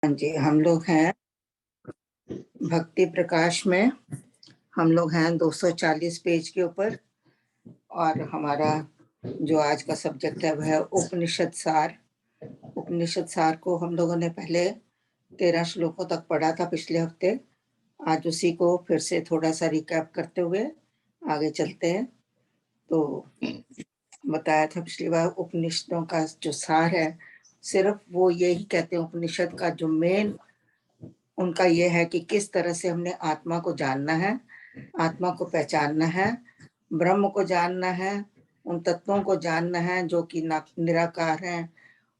हाँ जी, हम लोग हैं भक्ति प्रकाश में। हम लोग हैं 240 पेज के ऊपर और हमारा जो आज का सब्जेक्ट है वह है उपनिषद सार। उपनिषद सार को हम लोगों ने पहले 13 श्लोकों तक पढ़ा था पिछले हफ्ते। आज उसी को फिर से थोड़ा सा रिकैप करते हुए आगे चलते हैं। तो बताया था पिछली बार उपनिषदों का जो सार है, सिर्फ वो यही कहते हैं उपनिषद का जो मेन उनका ये है कि किस तरह से हमने आत्मा को जानना है, आत्मा को पहचानना है, ब्रह्म को जानना है, उन तत्वों को जानना है जो कि निराकार हैं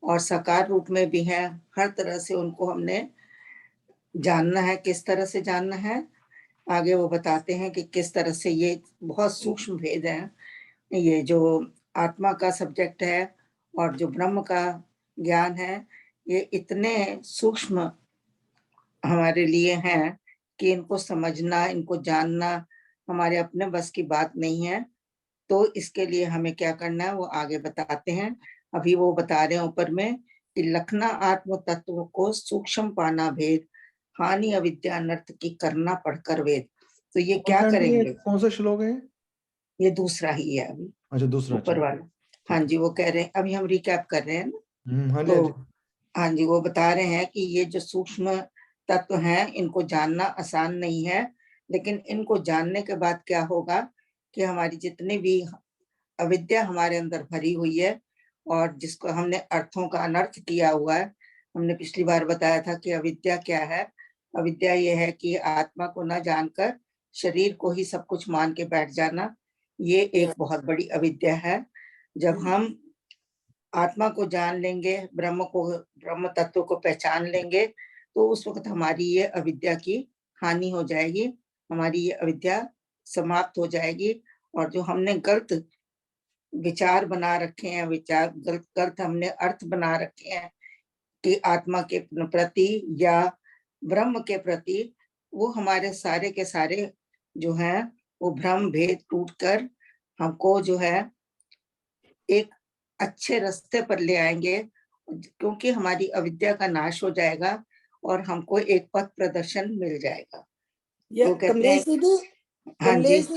और साकार रूप में भी हैं। हर तरह से उनको हमने जानना है। किस तरह से जानना है आगे वो बताते हैं कि किस तरह से ये बहुत सूक्ष्म भेद है। ये जो आत्मा का सब्जेक्ट है और जो ब्रह्म का ज्ञान है, ये इतने सूक्ष्म हमारे लिए हैं कि इनको समझना, इनको जानना हमारे अपने बस की बात नहीं है। तो इसके लिए हमें क्या करना है वो आगे बताते हैं। अभी वो बता रहे हैं ऊपर में कि लखना आत्म तत्व को सूक्ष्म पाना भेद, हानि अविद्या अनर्थ की करना पढ़कर वेद। तो ये क्या करेंगे? कौन सा श्लोक है? ये दूसरा ही है अभी। अच्छा, दूसरा। ऊपर वाला। हाँ जी, वो कह रहे हैं, अभी हम रिकैप कर रहे हैं ना। हाँ जी, तो हाँ जी। हाँ जी, वो बता रहे हैं कि ये जो सूक्ष्म तत्व हैं इनको जानना आसान नहीं है, लेकिन इनको जानने के बाद क्या होगा कि हमारी जितनी भी अविद्या हमारे अंदर भरी हुई है और जिसको हमने अर्थों का अनर्थ किया हुआ है। हमने पिछली बार बताया था कि अविद्या क्या है। अविद्या ये है कि आत्मा को न जानकर शरीर को ही सब कुछ मान के बैठ जाना, ये एक बहुत बड़ी अविद्या है। जब हम आत्मा को जान लेंगे, ब्रह्म तत्व को पहचान लेंगे, तो उस वक्त हमारी ये अविद्या की हानि हो जाएगी, हमारी ये अविद्या समाप्त हो जाएगी। और जो हमने गलत विचार बना रखे हैं, विचार गलत गलत हमने अर्थ बना रखे हैं कि आत्मा के प्रति या ब्रह्म के प्रति, वो हमारे सारे के सारे जो है वो भ्रम भेद टूटकर हमको जो है एक अच्छे रास्ते पर ले आएंगे, क्योंकि हमारी अविद्या का नाश हो जाएगा और हमको एक पथ प्रदर्शन मिल जाएगा। तो कहते हैं, हाँ जी, कमलेश,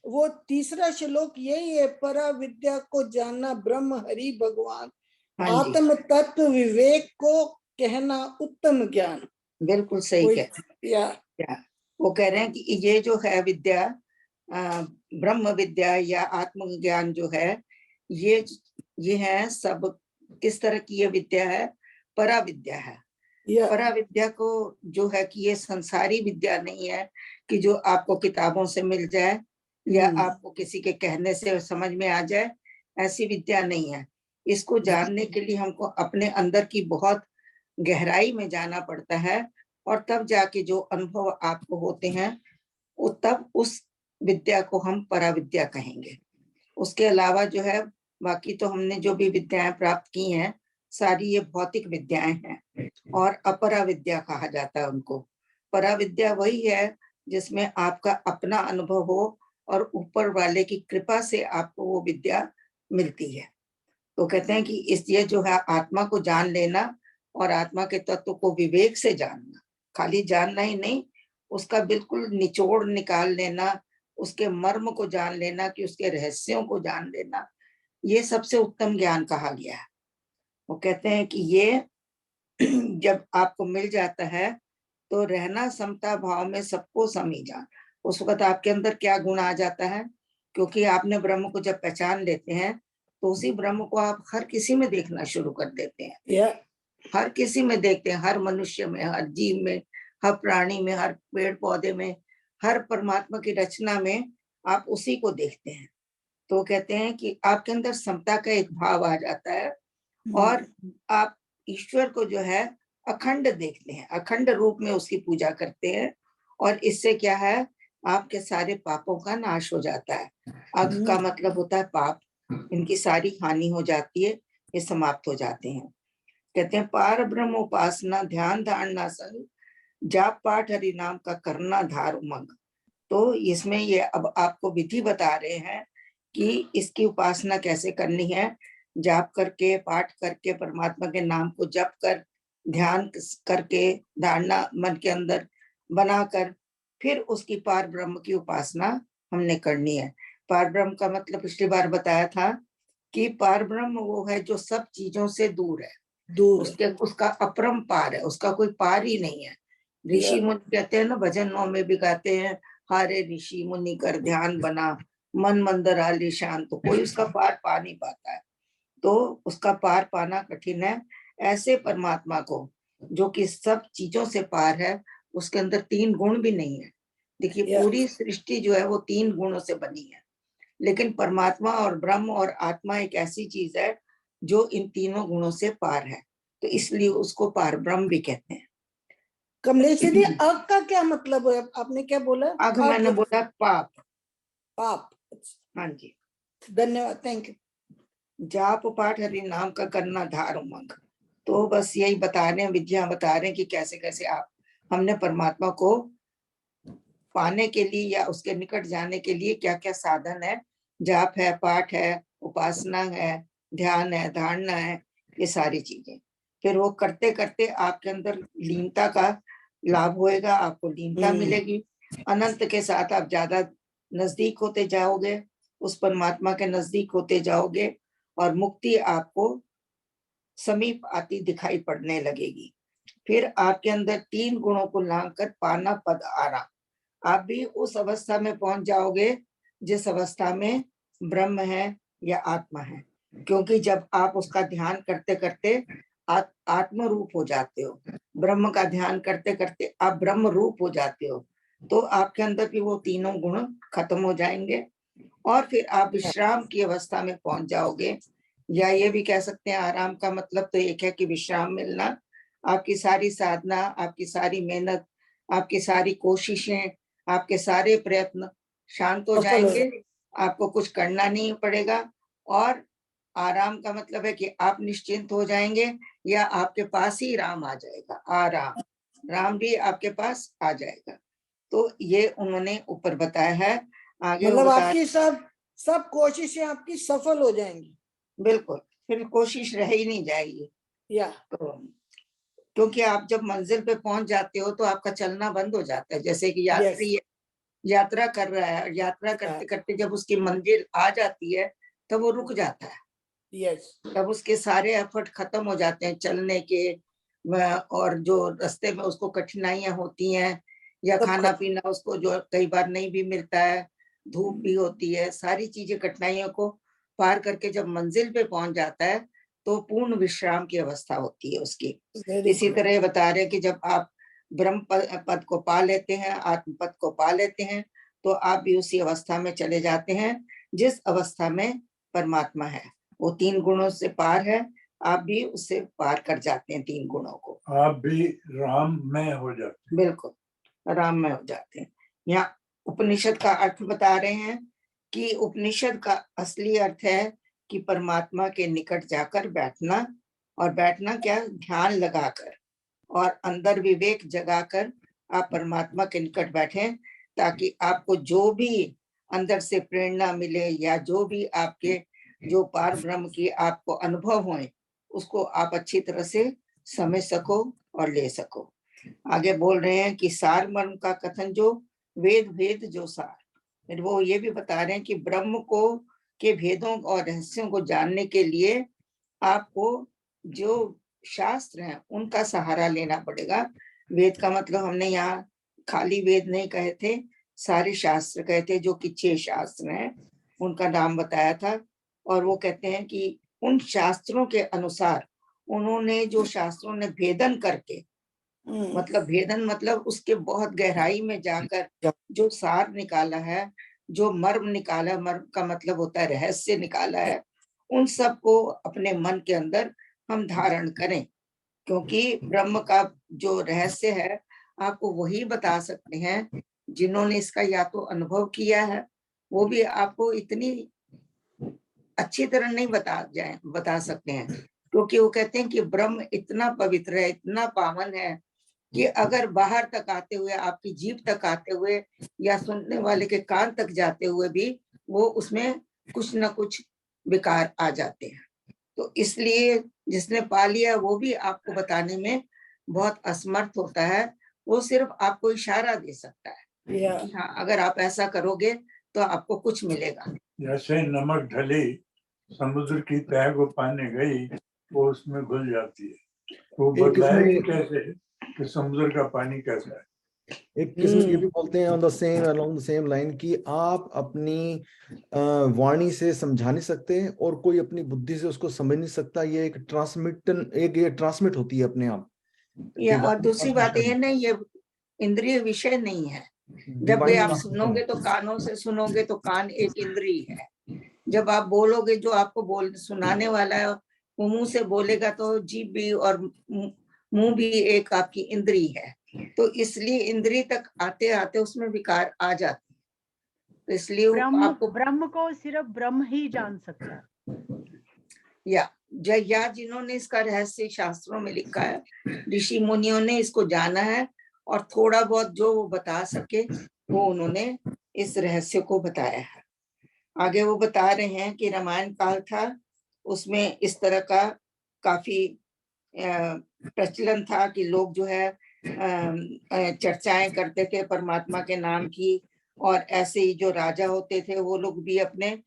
वो तीसरा श्लोक यही है, परा विद्या को जानना ब्रह्म हरि भगवान, हाँ जी, आत्म तत्व विवेक को कहना उत्तम ज्ञान। बिल्कुल सही कहते हैं। वो कह रहे हैं कि ये जो है विद्या, ब्रह्म विद्या या आत्म ज्ञान जो है, ये है सब किस तरह की ये विद्या है? परा विद्या है। परा विद्या को जो है कि ये संसारी विद्या नहीं है कि जो आपको किताबों से मिल जाए या आपको किसी के कहने से समझ में आ जाए, ऐसी विद्या नहीं है। इसको जानने के लिए हमको अपने अंदर की बहुत गहराई में जाना पड़ता है और तब जाके जो अनुभव आपको होते हैं, वो तब उस विद्या को हम पराविद्या कहेंगे। उसके अलावा जो है बाकी तो हमने जो भी विद्याएं प्राप्त की हैं, सारी ये भौतिक विद्याएं हैं और अपरा विद्या कहा जाता है उनको। पराविद्या वही है जिसमें आपका अपना अनुभव हो और ऊपर वाले की कृपा से आपको वो विद्या मिलती है। तो कहते हैं कि इस ये जो है आत्मा को जान लेना और आत्मा के तत्व को विवेक से जानना, खाली जानना ही नहीं, उसका बिल्कुल निचोड़ निकाल लेना, उसके मर्म को जान लेना, कि उसके रहस्यों को जान लेना, ये सबसे उत्तम ज्ञान कहा गया है। वो कहते हैं कि ये जब आपको मिल जाता है तो रहना समता भाव में सबको समी जान। उस वक्त आपके अंदर क्या गुण आ जाता है? क्योंकि आपने ब्रह्म को जब पहचान लेते हैं तो उसी ब्रह्म को आप हर किसी में देखना शुरू कर देते हैं। हर किसी में देखते हैं, हर मनुष्य में, हर जीव में, हर प्राणी में, हर पेड़ पौधे में, हर परमात्मा की रचना में आप उसी को देखते हैं। तो कहते हैं कि आपके अंदर समता का एक भाव आ जाता है और आप ईश्वर को जो है अखंड देखते हैं, अखंड रूप में उसकी पूजा करते हैं और इससे क्या है, आपके सारे पापों का नाश हो जाता है। अघ का मतलब होता है पाप, इनकी सारी हानि हो जाती है, ये समाप्त हो जाते हैं। कहते हैं पार ब्रह्म उपासना ध्यान धारणा संग, जाप पाठ हरि नाम का करना धार उमंग। तो इसमें ये अब आपको विधि बता रहे हैं कि इसकी उपासना कैसे करनी है। जाप करके, पाठ करके, परमात्मा के नाम को जप कर ध्यान करके, धारणा मन के अंदर बनाकर फिर उसकी पार ब्रह्म की उपासना हमने करनी है। पार ब्रह्म का मतलब पिछली बार बताया था कि पार ब्रह्म वो है जो सब चीजों से दूर है, उसका अपरम पार है, उसका कोई पार ही नहीं है। ऋषि मुनि कहते हैं ना, भजनों में भी गाते हैं, हारे ऋषि मुनि कर ध्यान बना, मन मंदर हाली शांत, तो कोई उसका पार पा नहीं पाता है। तो उसका पार पाना कठिन है। ऐसे परमात्मा को जो कि सब चीजों से पार है, उसके अंदर 3 गुण भी नहीं है। देखिए पूरी सृष्टि जो है वो 3 गुणों से बनी है, लेकिन परमात्मा और ब्रह्म और आत्मा एक ऐसी चीज है जो इन तीनों गुणों से पार है, तो इसलिए उसको पार ब्रह्म भी कहते हैं। कमलेश जी, अग का क्या मतलब है? आपने क्या बोला? अग मैंने बोला पाप। पाप। हाँ जी, धन्यवाद, थैंक यू। जाप पाठ हरि नाम का करना धार उमंग। तो बस यही बता रहे हैं, विद्या बता रहे हैं कि कैसे कैसे आप हमने परमात्मा को पाने के लिए या उसके निकट जाने के लिए क्या क्या साधन है, जाप है, पाठ है, उपासना है, ध्यान है, धारणा है, ये सारी चीजें। फिर वो करते करते आपके अंदर लीनता का लाभ होएगा, आपको लीनता मिलेगी। अनंत के साथ आप ज्यादा नजदीक होते जाओगे, उस परमात्मा के नजदीक होते जाओगे और मुक्ति आपको समीप आती दिखाई पड़ने लगेगी। फिर आपके अंदर 3 गुणों को लांघकर पाना पद आराम, आप भी उस अवस्था में पहुंच जाओगे जिस अवस्था में ब्रह्म है या आत्मा है। क्योंकि जब आप उसका ध्यान करते करते आत्म रूप हो जाते हो, ब्रह्म का ध्यान करते करते आप ब्रह्म रूप हो जाते हो, तो आपके अंदर भी वो तीनों गुण खत्म हो जाएंगे और फिर आप विश्राम की अवस्था में पहुंच जाओगे। या ये भी कह सकते हैं, आराम का मतलब तो एक है कि विश्राम मिलना, आपकी सारी साधना, आपकी सारी मेहनत, आपकी सारी कोशिशें, आपके सारे प्रयत्न शांत हो जाएंगे, आपको कुछ करना नहीं पड़ेगा। और आराम का मतलब है कि आप निश्चिंत हो जाएंगे या आपके पास ही राम आ जाएगा, आराम, राम भी आपके पास आ जाएगा। तो ये उन्होंने ऊपर बताया है। आगे मतलब आपकी सब कोशिशें आपकी सफल हो जाएंगी। बिल्कुल, फिर कोशिश रह ही नहीं जाएगी। तो क्योंकि आप जब मंजिल पे पहुंच जाते हो तो आपका चलना बंद हो जाता है। जैसे कि यात्री यात्रा कर रहा है, यात्रा करते करते जब उसकी मंजिल आ जाती है तब वो रुक जाता है। तब उसके सारे एफर्ट खत्म हो जाते हैं चलने के, और जो रास्ते में उसको कठिनाइयां होती हैं या खाना पीना उसको जो कई बार नहीं भी मिलता है, धूप भी होती है, सारी चीजें कठिनाइयों को पार करके जब मंजिल पे पहुंच जाता है तो पूर्ण विश्राम की अवस्था होती है उसकी। इसी तरह बता रहे कि जब आप ब्रह्म पद को पा लेते हैं, आत्म पद को पा लेते हैं, तो आप भी उसी अवस्था में चले जाते हैं जिस अवस्था में परमात्मा है। वो 3 गुणों से पार है, आप भी उससे पार कर जाते हैं 3 गुणों को, आप भी राम में हो जाते हैं। बिल्कुल राम में हो जाते हैं। यहाँ उपनिषद का अर्थ बता रहे हैं कि उपनिषद का असली अर्थ है कि परमात्मा के निकट जाकर बैठना, और बैठना क्या, ध्यान लगाकर और अंदर विवेक जगाकर आप परमात्मा के निकट बैठें, ताकि आपको जो भी अंदर से प्रेरणा मिले या जो भी आपके जो पार ब्रह्म की आपको अनुभव होए, उसको आप अच्छी तरह से समझ सको और ले सको। आगे बोल रहे हैं कि सार मर्म का कथन जो वेद भेद जो सार, फिर वो ये भी बता रहे हैं कि ब्रह्म को के भेदों और रहस्यों को जानने के लिए आपको जो शास्त्र हैं उनका सहारा लेना पड़ेगा। वेद का मतलब हमने यहाँ खाली वेद नहीं कहे थे, सारे शास्त्र कहे थे, जो कि 6 शास्त्र हैं उनका नाम बताया था। और वो कहते हैं कि उन शास्त्रों के अनुसार उन्होंने जो शास्त्रों ने भेदन करके, मतलब भेदन मतलब उसके बहुत गहराई में जाकर जो सार निकाला है, जो मर्म निकाला, मर्म का मतलब होता है रहस्य निकाला है, उन सब को अपने मन के अंदर हम धारण करें। क्योंकि ब्रह्म का जो रहस्य है आपको वही बता सकते हैं जिन्होंने इसका या तो अनुभव किया है, वो भी आपको इतनी अच्छी तरह नहीं बता सकते हैं, क्योंकि वो कहते हैं कि ब्रह्म इतना पवित्र है, इतना पावन है कि अगर बाहर तक आते हुए, आपकी जीभ तक आते हुए या सुनने वाले के कान तक जाते हुए भी वो उसमें कुछ ना कुछ विकार आ जाते हैं। तो इसलिए जिसने पा लिया वो भी आपको बताने में बहुत असमर्थ होता है, वो सिर्फ आपको इशारा दे सकता है Yeah. कि हाँ अगर आप ऐसा करोगे तो आपको कुछ मिलेगा। जैसे नमक ढली समुद्र की तह को पाने गई, वो उसमें घुल जाती है, वो एक बदलाएगी इसमें कैसे कि समुद्र का पानी कैसा है। एक किस्म ये भी बोलते हैं on the same along the same line कि आप अपनी वाणी से समझा नहीं सकते और कोई अपनी बुद्धि से उसको समझ नहीं सकता। ये एक ये ट्रांसमिट होती है अपने आप। या और दूसरी बात ये नहीं, ये इंद्रिय विषय नहीं है। जब भी आप सुनोगे तो कानों से सुनोगे, तो कान एक इंद्रिय है। जब आप बोलोगे, जो आपको बोल सुनाने वाला है वो मुंह से बोलेगा, तो जीभ भी और मुंह भी एक आपकी इंद्रिय है। तो इसलिए इंद्रिय तक आते आते उसमें विकार आ जाते, तो इसलिए आपको ब्रह्म को सिर्फ ब्रह्म ही जान सकता है। या जिन्होंने इसका रहस्य शास्त्रों में लिखा है, ऋषि मुनियों ने इसको जाना है, और थोड़ा बहुत जो वो बता सके वो उन्होंने इस रहस्य को बताया है। आगे वो बता रहे हैं कि रामायण काल था, उसमें इस तरह का काफी प्रचलन था कि लोग जो है चर्चाएं करते थे परमात्मा के नाम की, और ऐसे ही जो राजा होते थे वो लोग भी अपने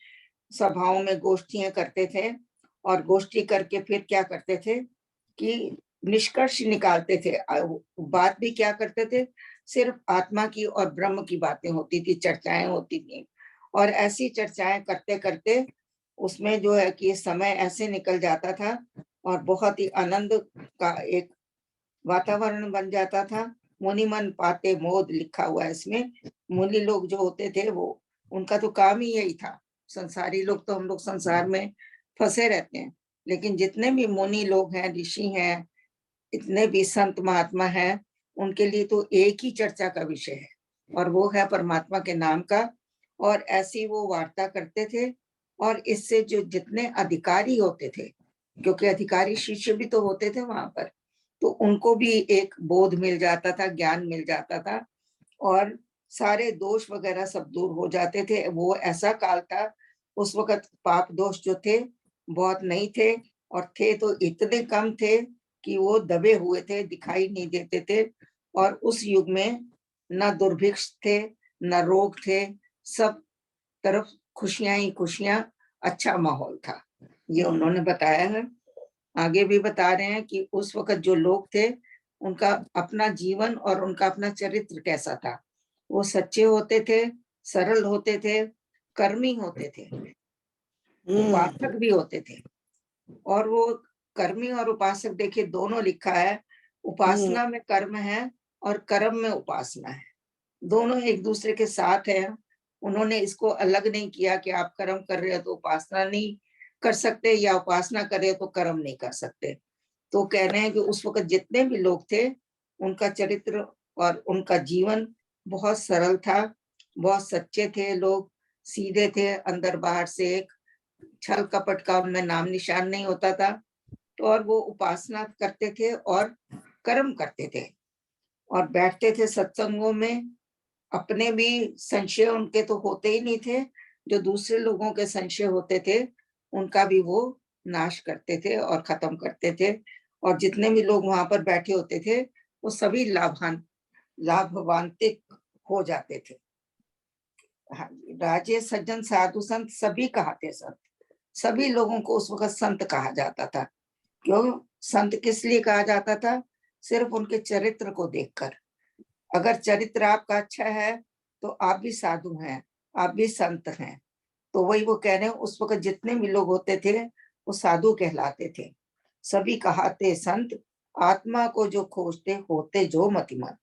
सभाओं में गोष्ठियां करते थे, और गोष्ठी करके फिर क्या करते थे कि निष्कर्ष निकालते थे। बात भी क्या करते थे, सिर्फ आत्मा की और ब्रह्म की बातें होती थी, चर्चाएं होती थी। और ऐसी चर्चाएं करते करते उसमें जो है कि समय ऐसे निकल जाता था, और बहुत ही आनंद का एक वातावरण बन जाता था। मुनि मन पाते मोद लिखा हुआ है इसमें। मुनि लोग जो होते थे वो, उनका तो काम ही यही था। संसारी लोग तो हम लोग संसार में फंसे रहते हैं, लेकिन जितने भी मुनि लोग हैं, ऋषि हैं, इतने भी संत महात्मा हैं, उनके लिए तो एक ही चर्चा का विषय है, और वो है परमात्मा के नाम का। और ऐसी वो वार्ता करते थे, और इससे जो जितने अधिकारी होते थे, क्योंकि अधिकारी शिष्य भी तो होते थे वहां पर, तो उनको भी एक बोध मिल जाता था, ज्ञान मिल जाता था, और सारे दोष वगैरह सब दूर हो जाते थे। वो ऐसा काल था, उस वक्त पाप दोष जो थे बहुत नहीं थे, और थे तो इतने कम थे कि वो दबे हुए थे, दिखाई नहीं देते थे। और उस युग में न दुर्भिक्ष थे, न रोग थे, सब तरफ खुशियां ही खुशियां, अच्छा माहौल था। ये उन्होंने बताया है। आगे भी बता रहे हैं कि उस वक्त जो लोग थे, उनका अपना जीवन और उनका अपना चरित्र कैसा था। वो सच्चे होते थे, सरल होते थे, कर्मी होते थे, उपासक भी होते थे। और वो कर्मी और उपासक, देखिए दोनों लिखा है, उपासना में कर्म है और कर्म में उपासना है, दोनों एक दूसरे के साथ है। उन्होंने इसको अलग नहीं किया कि आप कर्म कर रहे हो तो उपासना नहीं कर सकते, या उपासना कर रहे हो तो कर्म नहीं कर सकते। तो कह रहे हैं कि उस वक्त जितने भी लोग थे, उनका चरित्र और उनका जीवन बहुत सरल था, बहुत सच्चे थे, लोग सीधे थे, अंदर बाहर से एक छल कपट का उनमें नाम निशान नहीं होता था। तो और वो उपासना करते थे और कर्म करते थे, और बैठते थे सत्संगों में। अपने भी संशय उनके तो होते ही नहीं थे, जो दूसरे लोगों के संशय होते थे उनका भी वो नाश करते थे और खत्म करते थे। और जितने भी लोग वहां पर बैठे होते थे, वो सभी लाभान्वित हो जाते थे। हाँ, राजे सज्जन साधु संत सभी कहते संत, सभी लोगों को उस वक्त संत कहा जाता था। क्यों संत किस लिए कहा जाता था? सिर्फ उनके चरित्र को देखकर। अगर चरित्र आपका अच्छा है तो आप भी साधु हैं, आप भी संत हैं। तो वही वो कह रहे हैं, उस वक्त जितने भी लोग होते थे वो साधु कहलाते थे। सभी कहाते संत, आत्मा को जो खोजते होते जो मतिमंद।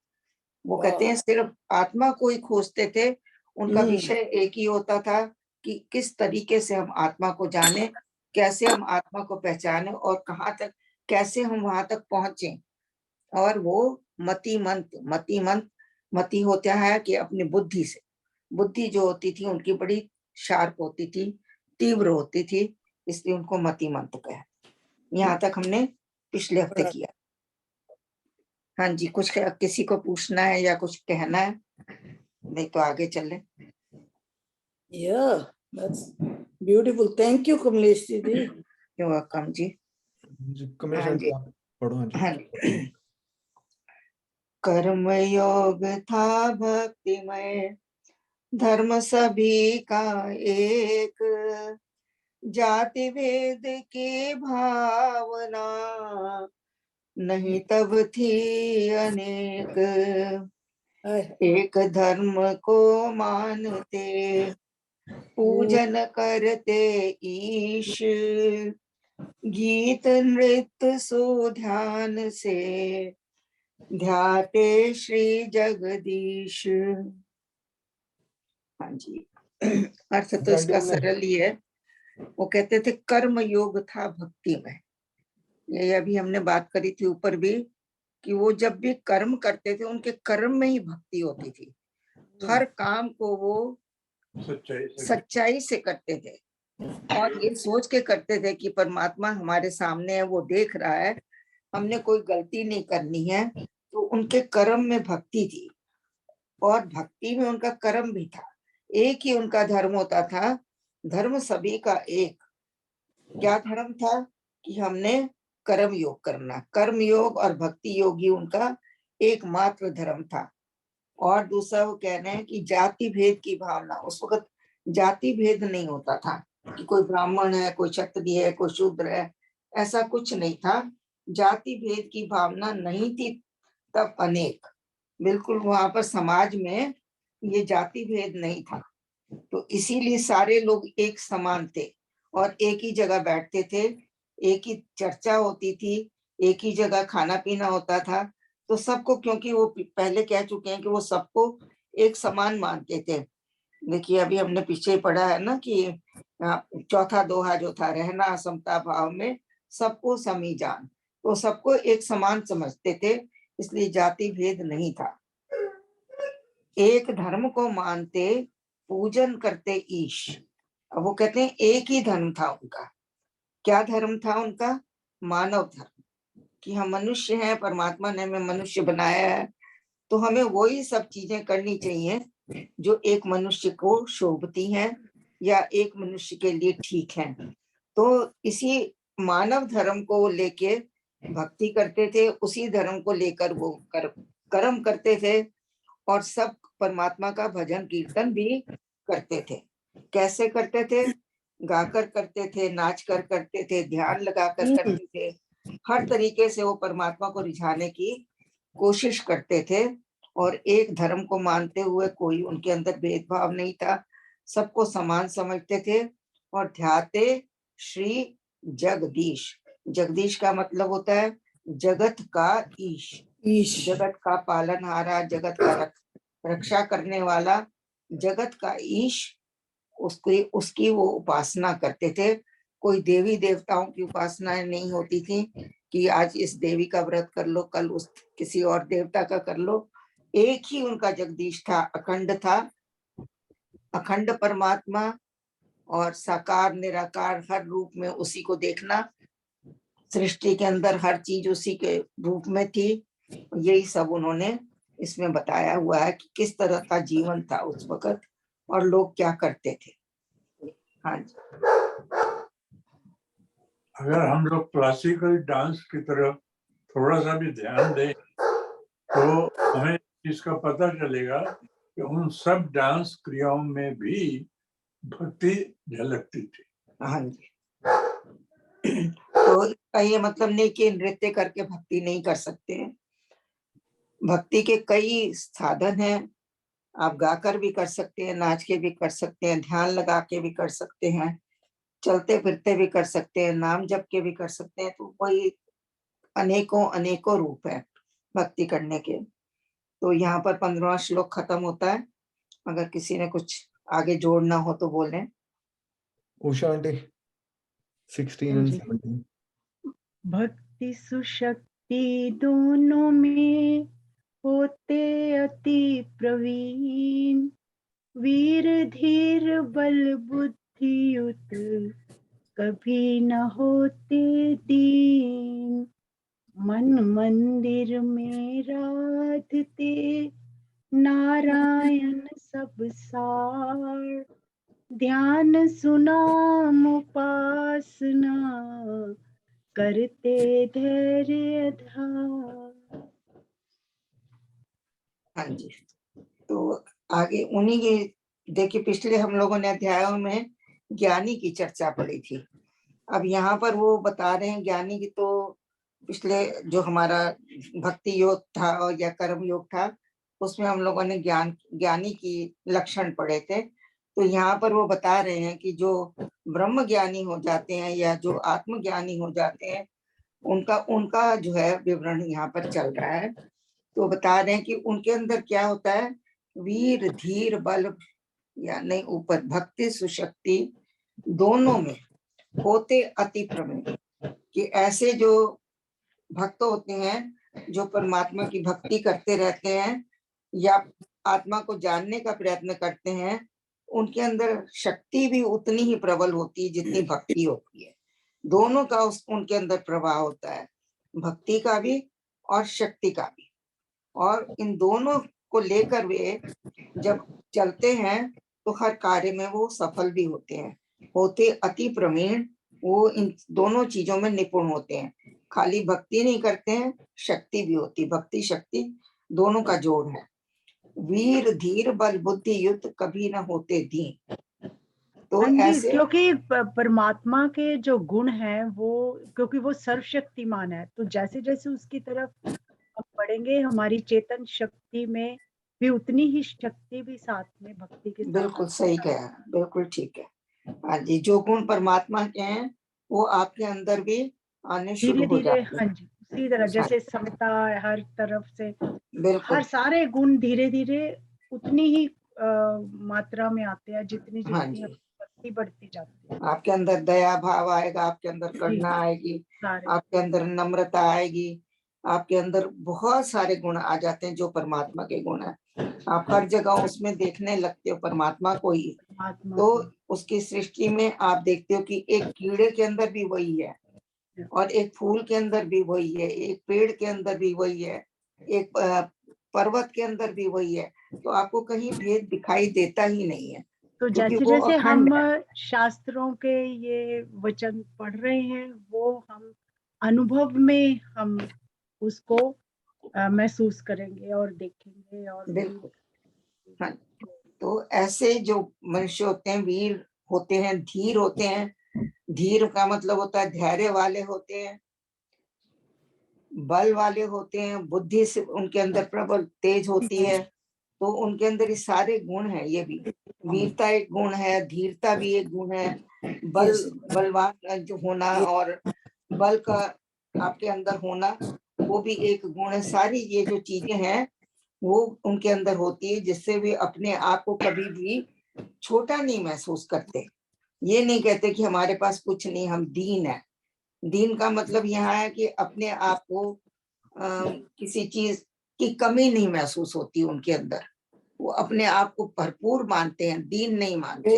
वो कहते हैं सिर्फ आत्मा को ही खोजते थे, उनका विषय एक ही होता था कि किस तरीके से हम आत्मा को जाने, कैसे हम आत्मा को पहचाने, और कहाँ तक, कैसे हम वहां तक पहुंचे। और वो मतिमंत मति होता है कि अपनी बुद्धि से, बुद्धि जो होती थी उनकी बड़ी शार्प होती थी, तीव्र होती थी, इसलिए उनको मतिमंत कहा। यहाँ तक हमने पिछले हफ्ते किया। हाँ जी, कुछ किसी को पूछना है या कुछ कहना है? नहीं तो आगे चले। Yeah, that's beautiful. Thank you, Kamlesh ji. You're welcome जी। कमलेश हाँ जी, आंटी आप पढ़ो। हाँ जी। हाँ जी। कर्म योग था भक्तिमय, धर्म सभी का एक, जाति भेद की भावना नहीं तब थी अनेक। एक धर्म को मानते, पूजन करते ईश, गीत नृत्य सुध्यान से ध्याते श्री जगदीश। हाँ जी, अर्थ तो इसका सरल ही है। वो कहते थे कर्म योग था भक्ति में। ये अभी हमने बात करी थी ऊपर भी कि वो जब भी कर्म करते थे उनके कर्म में ही भक्ति होती थी। हर काम को वो सच्चाई से करते थे और ये सोच के करते थे कि परमात्मा हमारे सामने है, वो देख रहा है, हमने कोई गलती नहीं करनी है। तो उनके कर्म में भक्ति थी और भक्ति में उनका कर्म भी था। एक ही उनका धर्म होता था, धर्म सभी का एक। क्या धर्म था कि हमने कर्म योग करना। कर्म योग और भक्ति योग ही उनका एकमात्र धर्म था। और दूसरा वो कह रहे हैं कि जाति भेद की भावना, उस वक्त जाति भेद नहीं होता था कि कोई ब्राह्मण है, कोई क्षत्रिय है, कोई शूद्र है, ऐसा कुछ नहीं था। जाति भेद की भावना नहीं थी तब अनेक, बिल्कुल वहां पर समाज में ये जाति भेद नहीं था। तो इसीलिए सारे लोग एक समान थे और एक ही जगह बैठते थे, एक ही चर्चा होती थी, एक ही जगह खाना पीना होता था। तो सबको, क्योंकि वो पहले कह चुके हैं कि वो सबको एक समान मानते थे। देखिए अभी हमने पीछे पढ़ा है ना कि चौथा दोहा जो था, रहना समता भाव में सबको समी जान। तो सबको एक समान समझते थे, इसलिए जाति भेद नहीं था। एक धर्म को मानते, पूजन करते ईश। अब वो कहते हैं एक ही धर्म था उनका। क्या धर्म था उनका? मानव धर्म, कि हम मनुष्य हैं, परमात्मा ने हमें मनुष्य बनाया है, तो हमें वही सब चीजें करनी चाहिए जो एक मनुष्य को शोभती हैं या एक मनुष्य के लिए ठीक है। तो इसी मानव धर्म को लेके भक्ति करते थे, उसी धर्म को लेकर वो कर्म करते थे और सब परमात्मा का भजन कीर्तन भी करते थे। कैसे करते थे? गाकर करते थे, नाच कर करते थे, ध्यान लगाकर करते थे। हर तरीके से वो परमात्मा को रिझाने की कोशिश करते थे और एक धर्म को मानते हुए कोई उनके अंदर भेदभाव नहीं था, सबको समान समझते थे और ध्याते श्री जगदीश। जगदीश का मतलब होता है जगत का ईश, जगत का पालनहारा, जगत का रक्षा करने वाला, जगत का ईश। उसकी वो उपासना करते थे। कोई देवी देवताओं की उपासना नहीं होती थी कि आज इस देवी का व्रत कर लो, कल उस किसी और देवता का कर लो। एक ही उनका जगदीश था, अखंड था, अखंड परमात्मा और साकार निराकार हर रूप में उसी को देखना। सृष्टि के अंदर हर चीज उसी के रूप में थी। यही सब उन्होंने इसमें बताया हुआ है कि किस तरह का जीवन था उस वक्त और लोग क्या करते थे। हाँ जी। अगर हम लोग क्लासिकल डांस की तरफ थोड़ा सा भी ध्यान दें तो हमें इसका पता चलेगा कि उन सब डांस क्रियाओं में भी भक्ति झलकती थी। हाँ जी। तो इसका ये मतलब नहीं कि नृत्य करके भक्ति नहीं कर सकते हैं। भक्ति के कई साधन हैं, आप गाकर भी कर सकते हैं, नाच के भी कर सकते हैं, ध्यान लगा के भी कर सकते हैं, चलते फिरते भी कर सकते हैं, नाम जप के भी कर सकते हैं। तो वही अनेकों अनेकों रूप है भक्ति करने के। तो यहाँ पर 15वां श्लोक खत्म होता है। अगर किसी ने कुछ आगे जोड़ना हो तो बोलें। Usha aunty 16 and 17। भक्ति सुशक्ति दोनों में होते अति प्रवीण, वीर धीर बल बुद्धियुत कभी न होते दीन। मन मंदिर में राधते नारायण सब सार, ध्यान सुनाम उपासना करते धैर्य धार। हाँ जी, तो आगे उन्हीं के देखिए पिछले हम लोगों ने अध्यायों में ज्ञानी की चर्चा पड़ी थी। अब यहाँ पर वो बता रहे हैं ज्ञानी की, तो पिछले जो हमारा भक्ति योग था और या कर्म योग था उसमें हम लोगों ने ज्ञानी की लक्षण पढ़े थे। तो यहाँ पर वो बता रहे हैं कि जो ब्रह्म ज्ञानी हो जाते हैं या जो आत्मज्ञानी हो जाते हैं उनका जो है विवरण यहाँ पर चल रहा है। तो बता रहे हैं कि उनके अंदर क्या होता है, वीर धीर बल या नहीं ऊपर भक्ति सुशक्ति दोनों में होते अति प्रमेय, कि ऐसे जो भक्त होते हैं जो परमात्मा की भक्ति करते रहते हैं या आत्मा को जानने का प्रयत्न करते हैं, उनके अंदर शक्ति भी उतनी ही प्रबल होती है जितनी भक्ति होती है। दोनों का उनके अंदर प्रभाव होता है, भक्ति का भी और शक्ति का भी। और इन दोनों को लेकर वे जब चलते हैं तो हर कार्य में वो सफल भी होते हैं, होते अति प्रवीण, वो इन दोनों चीजों में निपुण होते हैं। खाली भक्ति नहीं करते हैं, शक्ति भी होती, भक्ति शक्ति दोनों का जोड़ है। वीर धीर बल बुद्धि युक्त कभी न होते दीन। तो ऐसे क्योंकि परमात्मा के जो गुण हैं वो, क्योंकि वो सर्वशक्तिमान है, तो जैसे जैसे उसकी तरफ हम बढ़ेंगे हमारी चेतन शक्ति में भी उतनी ही शक्ति भी साथ में भक्ति के साथ। बिल्कुल सही कहा, बिल्कुल ठीक है। हाँ जी, जो गुण परमात्मा के हैं वो आपके अंदर भी आने शुरू हो जाते हैं। हाँ जी, उसी तरह जैसे समता हर तरफ से, बिल्कुल हर सारे गुण धीरे धीरे उतनी ही मात्रा में आते हैं जितनी हाँ जितनी जी, भक्ति बढ़ती जाती है। आपके अंदर दया भाव आएगा, आपके अंदर करुणा आएगी, आपके अंदर नम्रता आएगी, आपके अंदर बहुत सारे गुण आ जाते हैं जो परमात्मा के गुण हैं। आप हर जगह उसमें देखने लगते हो परमात्मा को ही। तो उसकी सृष्टि में आप देखते हो कि एक कीड़े के अंदर भी वही है और एक फूल के अंदर भी वही है, एक पेड़ के अंदर भी वही है, एक पर्वत के अंदर भी वही है। तो आपको कहीं भेद दिखाई देता ही नहीं है। तो जैसे जैसे हम शास्त्रों के ये वचन पढ़ रहे हैं वो हम अनुभव में हम उसको महसूस करेंगे और देखेंगे और बिल्कुल हाँ। तो ऐसे जो मनुष्य होते हैं वीर होते हैं, धीर होते हैं। धीर का मतलब होता है धैर्य वाले होते हैं, बल वाले होते हैं, बुद्धि से उनके अंदर प्रबल तेज होती है। तो उनके अंदर ये सारे गुण हैं। ये भी वीरता एक गुण है, धीरता भी एक गुण है, बलवान जो होना और बल का आपके अंदर होना वो भी एक गुण है। सारी ये जो चीजें हैं वो उनके अंदर होती है, जिससे वे अपने आप को कभी भी छोटा नहीं महसूस करते। ये नहीं कहते कि हमारे पास कुछ नहीं, हम दीन है। दीन का मतलब यहाँ है कि अपने आप को किसी चीज की कमी नहीं महसूस होती उनके अंदर। वो अपने आप को भरपूर मानते हैं, दीन नहीं मानते।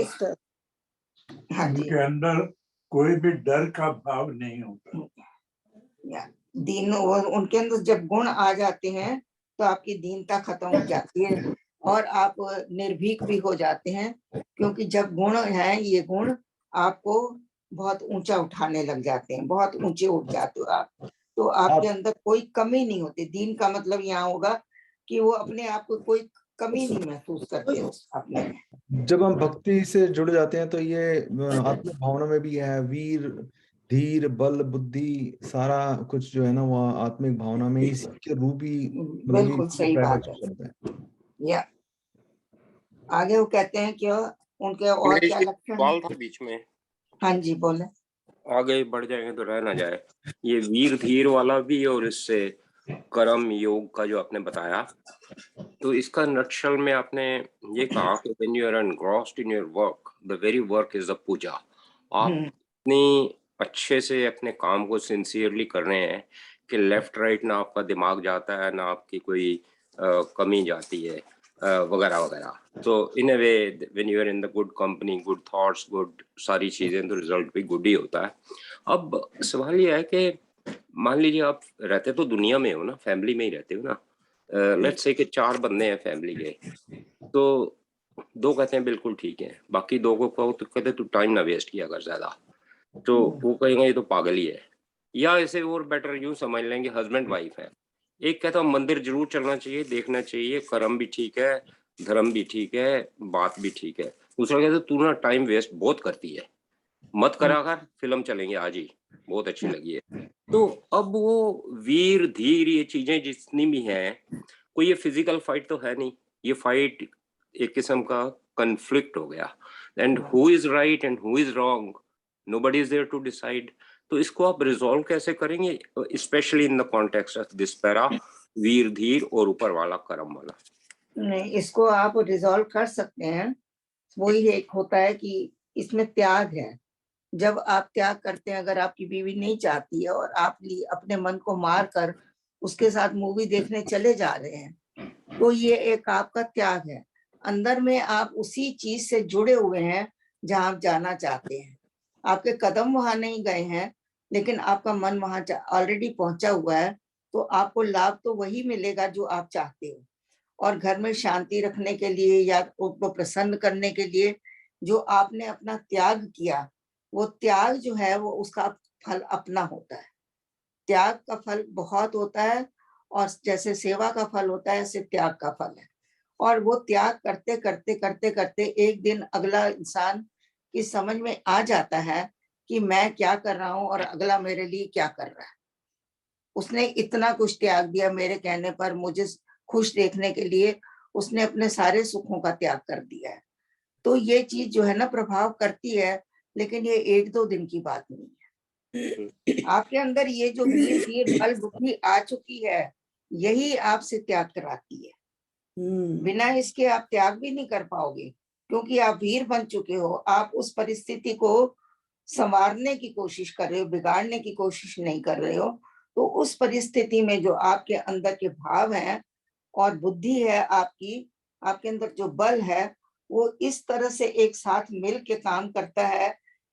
हाँ जी, उनके अंदर कोई भी डर का भाव नहीं होता। दीन उनके अंदर जब गुण आ जाते हैं तो आपकी दीनता खत्म हो जाती है और आप निर्भीक भी हो जाते हैं, क्योंकि जब गुण है ये गुण आपको बहुत ऊंचा उठाने लग जाते हैं, बहुत ऊंचे उठ जाते हो आप। तो आपके अंदर कोई कमी नहीं होती। दीन का मतलब यहाँ होगा कि वो अपने आप को कोई कमी नहीं महसूस करते अपने में। जब हम भक्ति से जुड़ जाते हैं तो ये आत्मिक भावना में भी है, वीर धीर बल बुद्धि सारा कुछ जो है ना वो आत्मिक भावना में इसी के रूप ही बिल्कुल सही बात है। या आगे वो कहते हैं कि उनके और क्या लक्षण है बीच में। हाँ जी बोले। आगे बढ़ जाएंगे तो रह ना जाए। ये वीर धीर वाला भी और इससे कर्म योग का जो आपने बताया, तो इसका नटशल में आपने ये कहा कि when you are engrossed in your work, the very work is the puja। आप इतनी अच्छे से अपने काम को सिंसियरली कर रहे हैं कि लेफ्ट राइट ना आपका दिमाग जाता है ना आपकी कोई कमी जाती है वगैरह वगैरह। तो in a way when you are in the good company, good thoughts, good सारी चीजें, तो रिजल्ट भी गुड ही होता है। अब सवाल ये है कि मान लीजिए आप रहते तो दुनिया में हो ना, फैमिली में ही रहते हो ना। लेट्स से कि 4 बंदे हैं फैमिली के, तो 2 कहते हैं बिल्कुल ठीक है, बाकी 2 को कहो तो कहते तू टाइम ना वेस्ट किया कर ज्यादा, तो वो कहेंगे ये तो पागल ही है। या ऐसे और बेटर यूं समझ लेंगे हस्बैंड वाइफ है, एक कहता हूँ मंदिर जरूर चलना चाहिए, देखना चाहिए, कर्म भी ठीक है, धर्म भी ठीक है, बात भी ठीक है। दूसरा कहता है तू ना टाइम वेस्ट बहुत करती है, मत करा कर, फिल्म चलेंगे आज ही, बहुत अच्छी लगी है। तो अब वो वीर धीर ये चीजें जितनी भी हैं, कोई ये फिजिकल फाइट तो है नहीं, ये फाइट एक किस्म का कन्फ्लिक्ट हो गया। And who is right and who is wrong, nobody is there to decide. तो इसको आप रिजॉल्व कैसे करेंगे, specially in the context of this para, वीर धीर और ऊपर वाला कर्म वाला? नहीं, इसको आप रिजॉल्व कर सकते हैं। वही एक होता है कि इसमें त्याग है। जब आप त्याग करते हैं, अगर आपकी बीवी नहीं चाहती है और आप अपने मन को मार कर उसके साथ मूवी देखने चले जा रहे हैं, तो ये एक आपका त्याग है। अंदर में आप उसी चीज से जुड़े हुए हैं जहां आप जाना चाहते हैं। आपके कदम वहां नहीं गए हैं, लेकिन आपका मन वहां ऑलरेडी पहुंचा हुआ है। तो आपको लाभ तो वही मिलेगा जो आप चाहते हो। और घर में शांति रखने के लिए या उनको प्रसन्न करने के लिए जो आपने अपना त्याग किया, वो त्याग जो है वो उसका फल अपना होता है। त्याग का फल बहुत होता है, और जैसे सेवा का फल होता है, ऐसे त्याग का फल है। और वो त्याग करते करते करते करते एक दिन अगला इंसान की समझ में आ जाता है कि मैं क्या कर रहा हूँ और अगला मेरे लिए क्या कर रहा है। उसने इतना कुछ त्याग दिया मेरे कहने पर, मुझे खुश देखने के लिए उसने अपने सारे सुखों का त्याग कर दिया है। तो ये चीज जो है ना प्रभाव करती है, लेकिन ये 1-2 दिन की बात नहीं है। आपके अंदर ये जो वीर बल बुद्धि आ चुकी है, यही आपसे त्याग कराती है। बिना इसके आप त्याग भी नहीं कर पाओगे, क्योंकि आप वीर बन चुके हो। आप उस परिस्थिति को संवारने की कोशिश कर रहे हो, बिगाड़ने की कोशिश नहीं कर रहे हो। तो उस परिस्थिति में जो आपके अंदर के भाव हैं और बुद्धि है आपकी, आपके अंदर जो बल है, वो इस तरह से एक साथ मिल के काम करता है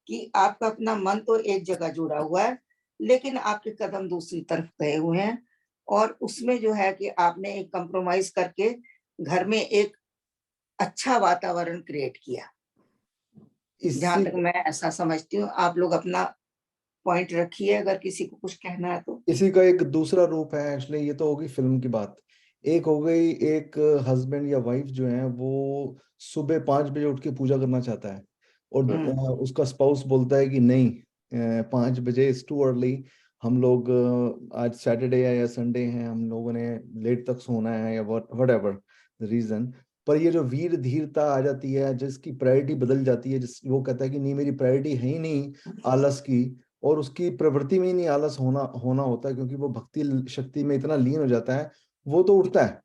कि आपका अपना मन तो एक जगह जुड़ा हुआ है, लेकिन आपके कदम दूसरी तरफ गए हुए हैं। और उसमें जो है कि आपने एक कंप्रोमाइज करके घर में एक अच्छा वातावरण क्रिएट किया। जहां तक मैं ऐसा समझती हूँ। आप लोग अपना पॉइंट रखिए, अगर किसी को कुछ कहना है तो। इसी का एक दूसरा रूप है एक्चुअली, ये तो होगी फिल्म की बात। एक हो गई, एक हस्बैंड या वाइफ जो है वो सुबह 5 बजे उठ के पूजा करना चाहता है, और उसका स्पाउस बोलता है कि नहीं, 5 बजे इज टू अर्ली, हम लोग आज सैटरडे है या संडे है, हम लोगों ने लेट तक सोना है, या व्हाटएवर द रीजन। पर ये जो वीर धीरता आ जाती है, जिसकी प्रायोरिटी बदल जाती है, जिस वो कहता है कि नहीं, मेरी प्रायोरिटी है ही नहीं आलस की, और उसकी प्रवृत्ति में ही नहीं आलस होना होता है, क्योंकि वो भक्ति शक्ति में इतना लीन हो जाता है। वो तो उठता है,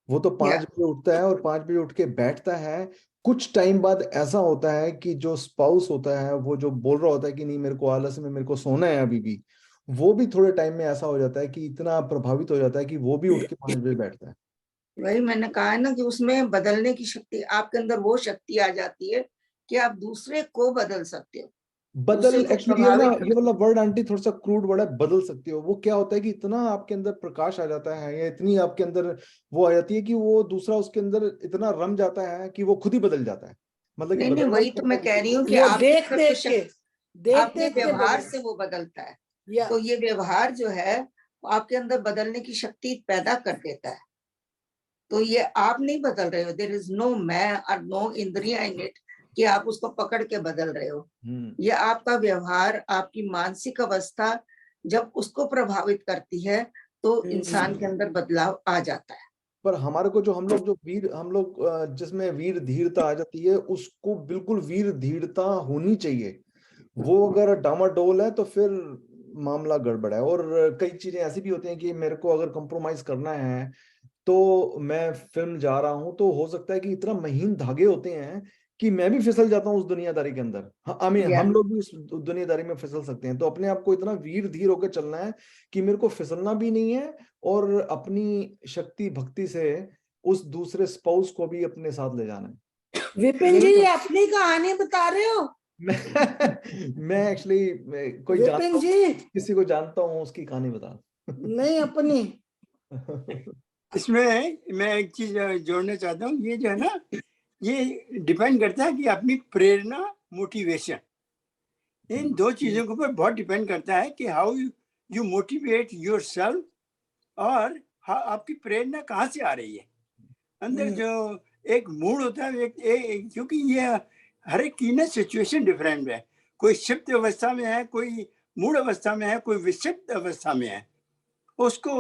वो तो 5 बजे उठता है, और 5 बजे उठ के बैठता है। कुछ टाइम बाद ऐसा होता है कि जो स्पाउस होता है, वो जो बोल रहा होता है कि नहीं मेरे को आलस में, मेरे को सोना है अभी भी, वो भी थोड़े टाइम में ऐसा हो जाता है कि इतना प्रभावित हो जाता है कि वो भी उठ के 5 बजे बैठता है। वही मैंने कहा है ना कि उसमें बदलने की शक्ति आपके अंदर, वो शक्ति आ जाती है कि आप दूसरे को बदल सकते हो। बदल, एक्चुअली ये ना, ये वाला वर्ड आंटी थोड़ा सा क्रूड वर्ड है, बदल सकते हो। वो क्या होता है कि इतना आपके अंदर प्रकाश आ जाता है, या इतनी आपके अंदर वो आ जाती है कि वो दूसरा उसके अंदर इतना रम जाता है कि वो खुद ही बदल जाता है। मतलब कि नहीं, वही तो मैं कह रही हूँ कि वो आप आपके व्यवहार से वो बदलता है। तो ये व्यवहार जो है आपके अंदर बदलने की शक्ति पैदा कर देता है। तो ये आप नहीं बदल रहे हो, देयर इज नो मैं और नो इंद्रिया इन इट कि आप उसको पकड़ के बदल रहे हो। ये आपका व्यवहार, आपकी मानसिक अवस्था जब उसको प्रभावित करती है, तो इंसान के अंदर बदलाव आ जाता है। पर हमारे को जो हम लोग जिसमें वीर धीरता आ जाती है, उसको बिल्कुल वीर धीरता होनी चाहिए। वो अगर डामाडोल है तो फिर मामला गड़बड़ है। और कई चीजें ऐसी भी होती हैं कि मेरे को अगर कंप्रोमाइज करना है, तो मैं फिल्म जा रहा हूं, तो हो सकता है कि इतना महीन धागे होते हैं कि मैं भी फिसल जाता हूँ उस दुनियादारी के अंदर। हम लोग भी उस दुनियादारी में फिसल सकते हैं। तो अपने आप को इतना वीर धीर होकर चलना है कि मेरे को फिसलना भी नहीं है, और अपनी शक्ति भक्ति से उस दूसरे स्पाउस को भी अपने साथ ले जाना है। विपिन जी, ये अपनी कहानी बता रहे हो? मैं एक्चुअली कोई विपिन जी, किसी को जानता हूँ, उसकी कहानी बता। नहीं, अपनी। इसमें मैं एक चीज जोड़ना चाहता हूँ। ये जो है ना, ये डिपेंड करता है कि अपनी प्रेरणा, मोटिवेशन, इन दो चीजों के ऊपर बहुत डिपेंड करता है कि हाउ यू मोटिवेट योरसेल्फ और आपकी प्रेरणा कहाँ से आ रही है, अंदर जो एक मूड होता है, क्योंकि ये हर एक की ना सिचुएशन डिफरेंट है, कोई क्षिप्त अवस्था में है, कोई मूड अवस्था में है, कोई विक्षिप्त अवस्था में है, उसको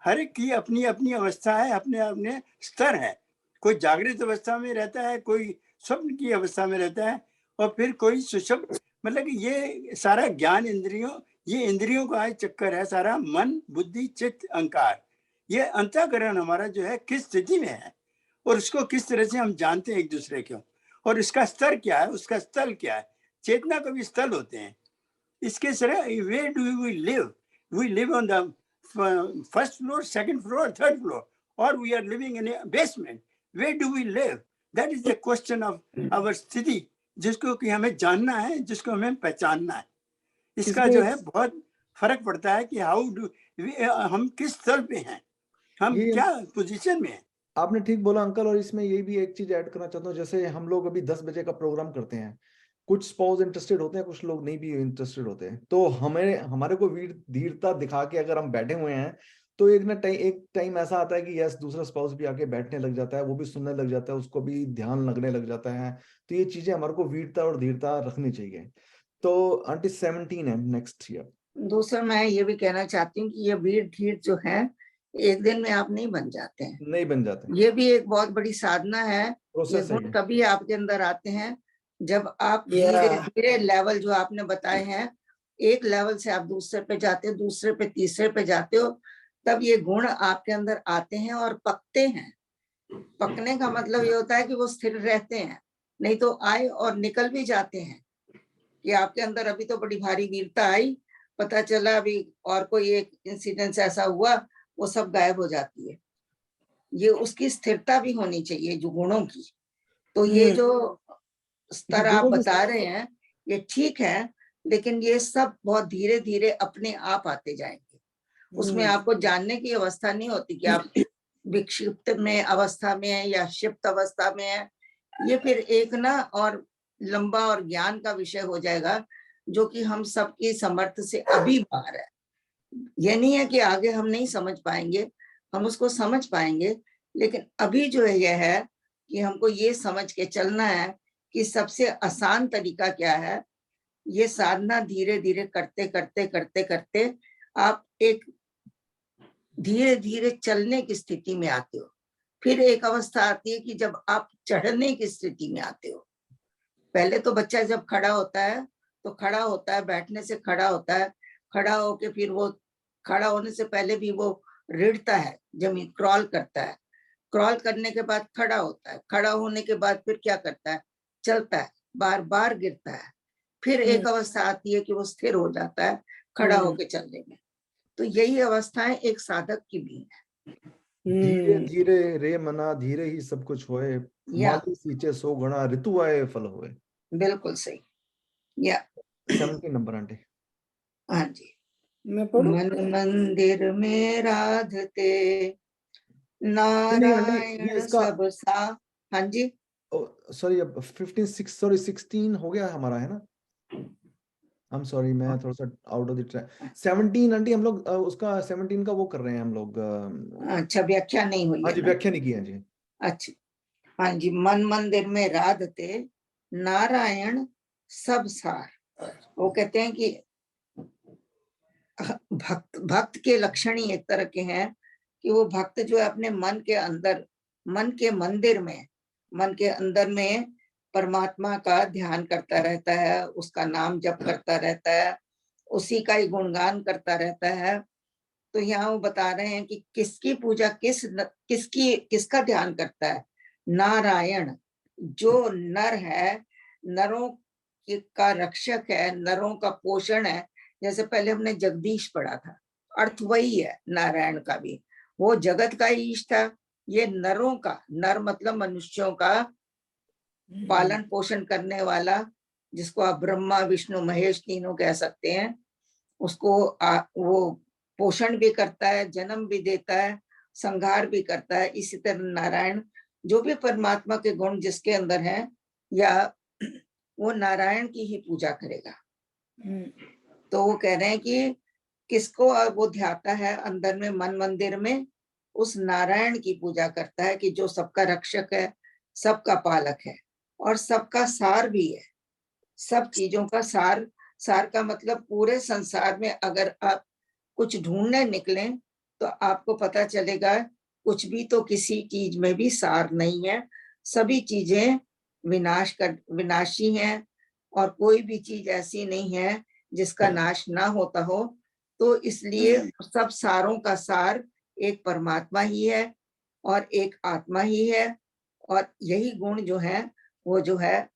हर एक की अपनी अपनी अवस्था है, अपने अपने स्तर है। कोई जागृत अवस्था में रहता है, कोई स्वप्न की अवस्था में रहता है, और फिर कोई सुषुप्त, मतलब कि ये सारा ज्ञान इंद्रियों, ये इंद्रियों का चक्कर है सारा, मन बुद्धि चित्त अहंकार, ये अंतःकरण हमारा जो है किस स्थिति में है और उसको किस तरह से हम जानते हैं एक दूसरे को, और इसका स्तर क्या है, उसका स्थल क्या है। चेतना का भी स्थल होते हैं। इसके तरह where do we live on the first floor, second floor, third floor, और we are living in a basement. Where do we live, that is the question of our स्थिति, जिसको कि हमें जानना है, जिसको हमें पहचानना है। इसका जो है बहुत फर्क पड़ता है कि हाउ डू, हम किस स्तर पे हैं, हम क्या पोजीशन में हैं। आपने ठीक बोला अंकल, और इसमें ये भी एक चीज ऐड करना चाहता हूँ। जैसे हम लोग अभी 10 बजे का प्रोग्राम करते हैं, कुछ स्पाउस इंटरेस्टेड होते हैं, कुछ लोग नहीं भी इंटरेस्टेड होते हैं। तो हमारे को धीरता दिखा के अगर हम बैठे हुए हैं तो एक टाइम ऐसा आता है कि यस, दूसरा स्पाउस भी आके बैठने लग जाता है, वो भी सुनने लग जाता है, उसको भी ध्यान लगने लग जाता है। तो ये चीजें हमारे को वीरता और धीरता रखनी चाहिए। तो आंटी 17 है नेक्स्ट ईयर। दूसरा मैं ये भी कहना चाहती हूँ कि ये वीर धीर जो है एक दिन में आप नहीं बन जाते हैं, नहीं बन जाते। ये भी एक बहुत बड़ी साधना है। ये प्रोसेस है गुण ये। कभी आपके अंदर आते हैं जब आप धीरे धीरे लेवल जो आपने बताए हैं, एक लेवल से आप दूसरे पे जाते हो, दूसरे पे तीसरे पे जाते हो, तब ये गुण आपके अंदर आते हैं और पकते हैं। पकने का मतलब ये होता है कि वो स्थिर रहते हैं, नहीं तो आए और निकल भी जाते हैं। कि आपके अंदर अभी तो बड़ी भारी वीरता आई, पता चला अभी और कोई एक इंसिडेंस ऐसा हुआ, वो सब गायब हो जाती है। ये उसकी स्थिरता भी होनी चाहिए जो गुणों की। तो ये जो स्तर आप बता रहे हैं ये ठीक है, लेकिन ये सब बहुत धीरे धीरे अपने आप आते जाएंगे। उसमें आपको जानने की अवस्था नहीं होती कि आप विक्षिप्त में अवस्था में है या क्षिप्त अवस्था में है। ये फिर एक ना और लंबा और ज्ञान का विषय हो जाएगा, जो कि हम सबकी समर्थ से अभी बाहर है। ये नहीं है कि आगे हम नहीं समझ पाएंगे, हम उसको समझ पाएंगे, लेकिन अभी जो है यह है कि हमको ये समझ के चलना है कि सबसे आसान तरीका क्या है। ये साधना धीरे धीरे करते करते करते करते आप एक धीरे धीरे चलने की स्थिति में आते हो। फिर एक अवस्था आती है कि जब आप चढ़ने की स्थिति में आते हो। पहले तो बच्चा जब खड़ा होता है तो खड़ा होता है, बैठने से खड़ा होता है, खड़ा होके फिर वो खड़ा होने से पहले भी वो रिड़ता है, जमीन क्रॉल करता है, क्रॉल करने के बाद खड़ा होता है, खड़ा होने के बाद फिर क्या करता है, चलता है, बार बार गिरता है, फिर एक अवस्था आती है कि वो स्थिर हो जाता है खड़ा होके चलने में। तो यही अवस्थाएं एक साधक की भी है। धीरे धीरे रे मना धीरे ही सब कुछ होए, माली सींचे सो गणा ऋतु आए फल होए। बिल्कुल सही। या 17 नंबर आंटी। हाँ जी। मैं पढ़ूं? मन मंदिर में राधते नारायण सब सा। हाँ जी सॉरी, अब 16 हो गया हमारा, है ना? I'm sorry, मैं थोड़ा सा out of the track. 17 aunty हम लोग उसका 17 का वो कर रहे हैं हम लोग। अच्छा, व्याख्या नहीं हुई हाँ है जी, ना? व्याख्या नहीं की है जी। अच्छा, हाँ जी। मन मंदिर में राधते नारायण सब सार। वो कहते हैं कि भक्त के लक्षण ही एक तरह के हैं कि वो भक्त जो है अपने मन के अंदर, मन के मंदिर में, मन के अंदर में परमात्मा का ध्यान करता रहता है, उसका नाम जप करता रहता है, उसी का ही गुणगान करता रहता है। तो यहाँ वो बता रहे हैं कि किसकी पूजा, किसका ध्यान करता है? नारायण, जो नर है, नरों का रक्षक है, नरों का पोषण है। जैसे पहले हमने जगदीश पढ़ा था, अर्थ वही है नारायण का भी, वो जगत का ईश था। ये नरों का, नर मतलब मनुष्यों का पालन पोषण करने वाला, जिसको आप ब्रह्मा विष्णु महेश तीनों कह सकते हैं, उसको वो पोषण भी करता है, जन्म भी देता है, संहार भी करता है। इसी तरह नारायण, जो भी परमात्मा के गुण जिसके अंदर है, या वो नारायण की ही पूजा करेगा। तो वो कह रहे हैं कि किसको वो ध्याता है अंदर में मन मंदिर में? उस नारायण की पूजा करता है कि जो सबका रक्षक है, सबका पालक है और सबका सार भी है। सब चीजों का सार, सार का मतलब पूरे संसार में अगर आप कुछ ढूंढने निकले तो आपको पता चलेगा कुछ भी तो किसी चीज में भी सार नहीं है। सभी चीजें विनाशी हैं और कोई भी चीज ऐसी नहीं है जिसका नाश ना होता हो। तो इसलिए सब सारों का सार एक परमात्मा ही है और एक आत्मा ही है। और यही गुण जो है वो जो है,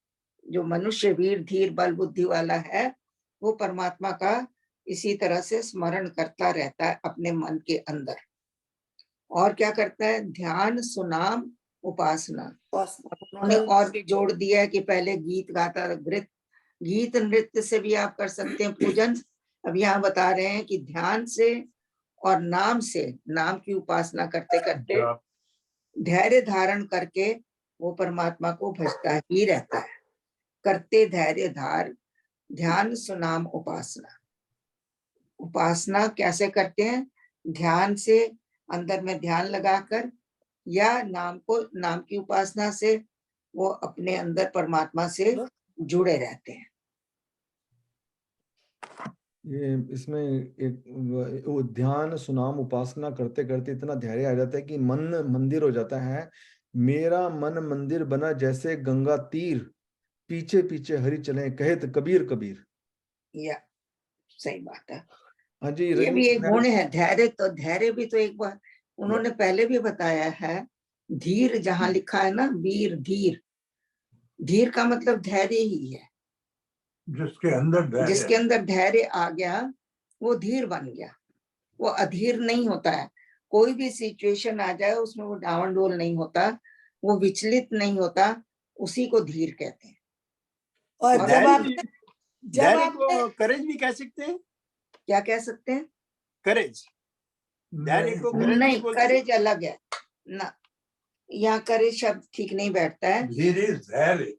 जो मनुष्य वीर धीर बल बुद्धि वाला है, वो परमात्मा का इसी तरह से स्मरण करता रहता है अपने मन के अंदर। और क्या करता है? ध्यान सुनाम उपासना। उन्होंने और भी जोड़ दिया है कि पहले गीत गाता, गीत नृत्य से भी आप कर सकते हैं पूजन। अब यहाँ बता रहे हैं कि ध्यान से और नाम से, नाम की उपासना करते करते धैर्य धारण करके वो परमात्मा को भजता ही रहता है। करते धैर्य धार ध्यान सुनाम उपासना। उपासना कैसे करते हैं? ध्यान से, अंदर में ध्यान लगाकर, या नाम की उपासना से वो अपने अंदर परमात्मा से जुड़े रहते हैं। ये इसमें एक वो ध्यान सुनाम उपासना करते करते इतना धैर्य आ जाता है कि मन मंदिर हो जाता है। मेरा मन मंदिर बना जैसे गंगा तीर, पीछे पीछे हरि चले कहत कबीर कबीर। या सही बात है। हाँ जी, ये भी एक गुण है धैर्य। तो धैर्य भी तो एक बार उन्होंने पहले भी बताया है। धीर जहाँ लिखा है ना, वीर धीर, धीर का मतलब धैर्य ही है। जिसके अंदर धैर्य आ गया वो धीर बन गया, वो अधीर नहीं होता है। कोई भी सिचुएशन आ जाए उसमें वो डावाडोल नहीं होता, वो विचलित नहीं होता, उसी को धीर कहते हैं। और धैर्य को करेज भी कह सकते हैं। क्या कह सकते हैं? करेज। धैर्य को करेज नहीं, करेज अलग है ना, यहाँ करेज शब्द ठीक नहीं बैठता है। धैर्य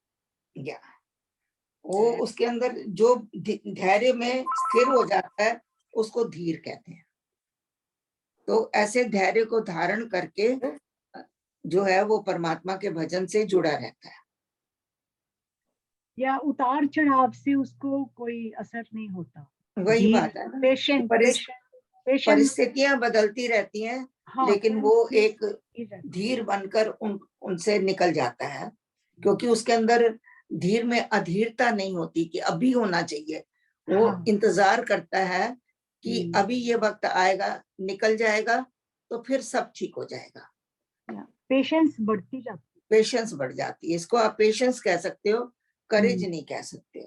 या वो उसके अंदर जो धैर्य में स्थिर हो जाता है उसको धीर कहते हैं। तो ऐसे धैर्य को धारण करके जो है वो परमात्मा के भजन से जुड़ा रहता है। या उतार चढ़ाव से उसको कोई असर नहीं होता। वही बात है ना, परिस्थितियां बदलती रहती हैं। हाँ, लेकिन वो एक धीर बनकर उनसे निकल जाता है, क्योंकि उसके अंदर धीर में अधीरता नहीं होती कि अभी होना चाहिए। वो इंतजार करता है कि अभी ये वक्त आएगा, निकल जाएगा तो फिर सब ठीक हो जाएगा। पेशेंस बढ़ती जाती है। पेशेंस बढ़ जाती है। इसको आप पेशेंस कह सकते हो, करेज नहीं कह सकते हो।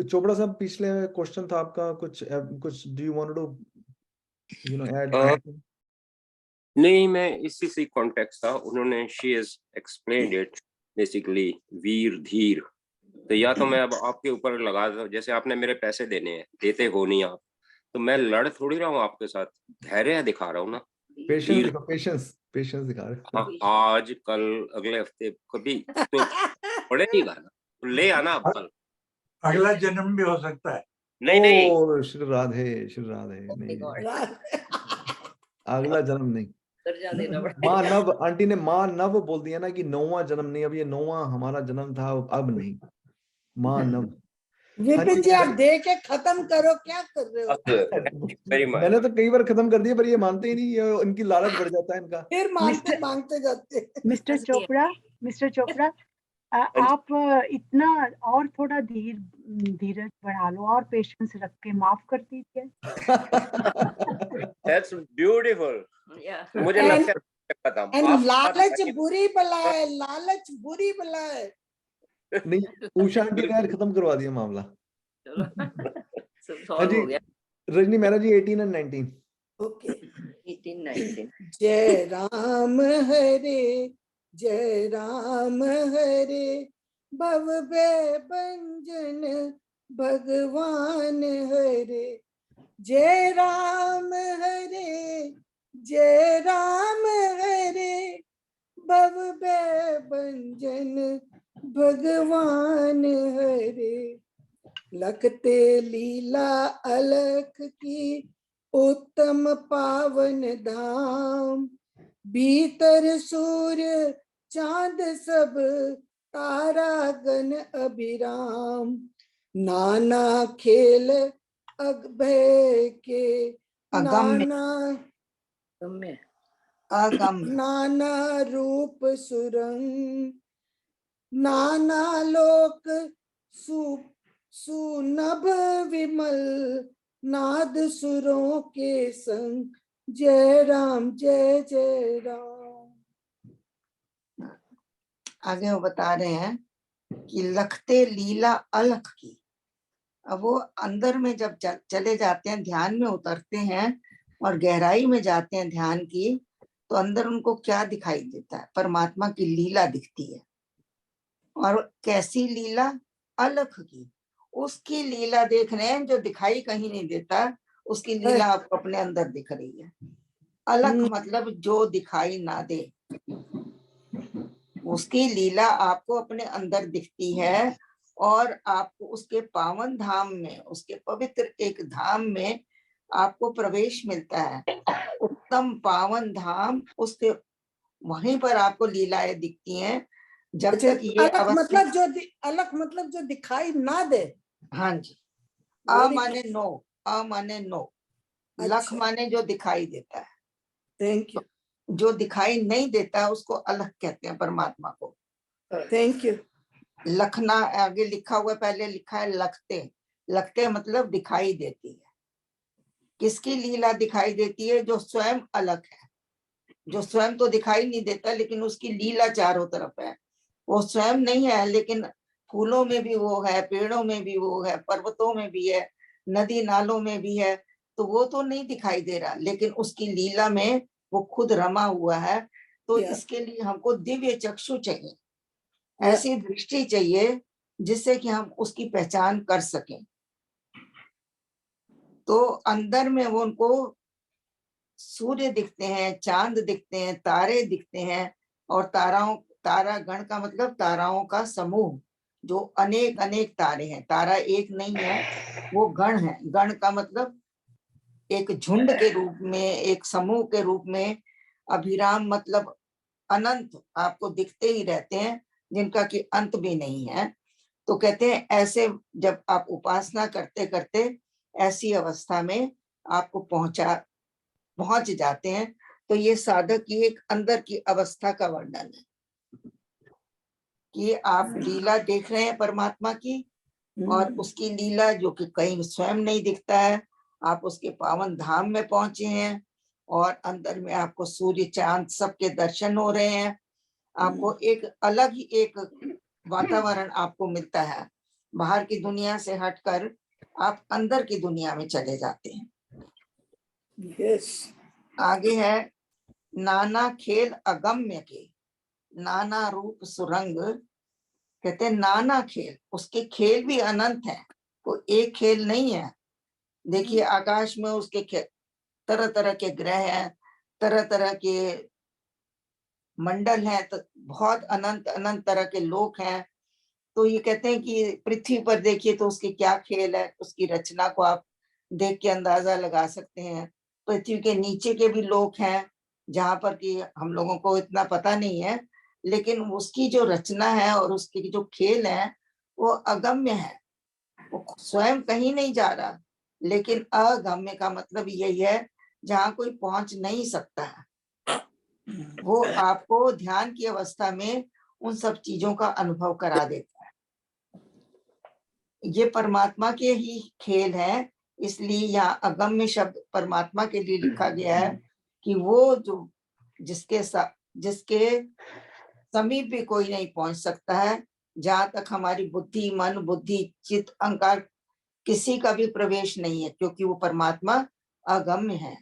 चोपड़ा साहब, पिछले क्वेश्चन था आपका, कुछ do you want to add? नहीं, मैं इसी कॉन्टेक्स्ट था। उन्होंने she has explained it basically वीर धीर। तो या तो मैं अब आपके ऊपर लगा दो, जैसे आपने मेरे पैसे देने हैं, देते हो नहीं आप, तो मैं लड़ थोड़ी रहा हूँ आपके साथ, धैर्य दिखा रहा हूँ ना। पेशेंस दिखा रहे। आज कल अगले हफ्ते कभी तो पड़ेगा ना, तो ले आना अब कल। अगला जन्म भी हो सकता है। नहीं श्री राधे नहीं, अगला जन्म नहीं। माँ नव आंटी ने माँ नव बोल दिया ना कि 9वां जन्म नहीं, अब ये 9वां हमारा जन्म था, अब नहीं। माँ नव। विपिन जी, आप दे के खत्म करो, क्या कर रहे हो? मैंने तो कई बार खत्म कर दिया, पर ये मानते ही नहीं, ये उनकी लालच बढ़ जाता है इनका। फिर मांगते जाते। मिस्टर चोपड़ा, आप इतना और थोड़ा धीरज बढ़ा लो और पेशेंस रख के माफ कर दीजिए। That's beautiful. मुझे लगता है लालच बुरी बला है, लालच बुरी बला है। नहीं, उषा आंटी ने खत्म करवा दिया मामला। रजनी मेहरा जी 18 और 19। ओके, 18-19। जय राम हरे भव भय भंजन भगवान हरे। जय राम हरे भव भय भंजन भगवान हरे। लखते लीला अलख की उत्तम पावन धाम, भीतर सूर्य चांद सब तारा गण अभिराम, नाना खेल अभय के अगम्य अगम्य नाना रूप सुरंग, नाना लोक सुनभ विमल, नाद सुरों के संग, जय राम जय जय राम। आगे वो बता रहे हैं कि लखते लीला अलख की। अब वो अंदर में जब चले जाते हैं, ध्यान में उतरते हैं और गहराई में जाते हैं ध्यान की, तो अंदर उनको क्या दिखाई देता है? परमात्मा की लीला दिखती है। और कैसी लीला? अलख की। उसकी लीला देख रहे हैं जो दिखाई कहीं नहीं देता, उसकी लीला आपको अपने अंदर दिख रही है। अलख मतलब जो दिखाई ना दे, उसकी लीला आपको अपने अंदर दिखती है। और आपको उसके पावन धाम में, उसके पवित्र एक धाम में आपको प्रवेश मिलता है, उत्तम पावन धाम, उसके वहीं पर आपको लीलाएं दिखती हैं। जब तक ये अलख मतलब अलख मतलब जो दिखाई ना दे। हाँ जी, अ माने नो, अ माने नो, लख माने जो दिखाई देता है। Thank you. जो दिखाई नहीं देता उसको अलख कहते हैं परमात्मा को। Thank you. लखना आगे लिखा हुआ, पहले लिखा है लखते। लखते मतलब दिखाई देती है। किसकी लीला दिखाई देती है? जो स्वयं अलग है, जो स्वयं तो दिखाई नहीं देता लेकिन उसकी लीला चारों तरफ है। वो स्वयं नहीं है लेकिन फूलों में भी वो है, पेड़ों में भी वो है, पर्वतों में भी है, नदी नालों में भी है। तो वो तो नहीं दिखाई दे रहा लेकिन उसकी लीला में वो खुद रमा हुआ है। तो इसके लिए हमको दिव्य चक्षु चाहिए, ऐसी दृष्टि चाहिए जिससे कि हम उसकी पहचान कर सकें। तो अंदर में वो उनको सूर्य दिखते हैं, चांद दिखते हैं, तारे दिखते हैं। और तारा गण का मतलब ताराओं का समूह, जो अनेक अनेक तारे हैं। तारा एक नहीं है, वो गण है। गण का मतलब एक झुंड के रूप में, एक समूह के रूप में। अभिराम मतलब अनंत, आपको दिखते ही रहते हैं, जिनका कि अंत भी नहीं है। तो कहते हैं ऐसे जब आप उपासना करते करते ऐसी अवस्था में आपको पहुंच जाते हैं, तो ये साधक की एक अंदर की अवस्था का वर्णन है कि आप लीला देख रहे हैं परमात्मा की, और उसकी लीला जो कि कहीं स्वयं नहीं दिखता है, आप उसके पावन धाम में पहुंचे हैं। और अंदर में आपको सूर्य चांद सबके दर्शन हो रहे हैं। आपको एक अलग ही एक वातावरण आपको मिलता है। बाहर की दुनिया से हटकर आप अंदर की दुनिया में चले जाते हैं। यस। आगे है नाना खेल अगम्य के, नाना रूप सुरंग। कहते हैं नाना खेल, उसके खेल भी अनंत है, वो एक खेल नहीं है। देखिए आकाश में उसके तरह तरह के ग्रह हैं, तरह तरह के मंडल हैं, तो बहुत अनंत अनंत तरह के लोक हैं। तो ये कहते हैं कि पृथ्वी पर देखिए तो उसके क्या खेल है, उसकी रचना को आप देख के अंदाजा लगा सकते हैं। पृथ्वी के नीचे के भी लोक हैं, जहां पर कि हम लोगों को इतना पता नहीं है, लेकिन उसकी जो रचना है और उसके जो खेल है वो अगम्य है। वो स्वयं कहीं नहीं जा रहा, लेकिन अगम्य का मतलब यही है जहां कोई पहुंच नहीं सकता है। वो आपको ध्यान की अवस्था में उन सब चीजों का अनुभव करा देता है। ये परमात्मा के ही खेल है, इसलिए यहाँ अगम्य शब्द परमात्मा के लिए लिखा गया है कि वो जो जिसके समीप भी कोई नहीं पहुंच सकता है, जहां तक हमारी बुद्धि, मन, बुद्धि, चित्त, अहंकार किसी का भी प्रवेश नहीं है, क्योंकि वो परमात्मा अगम्य है।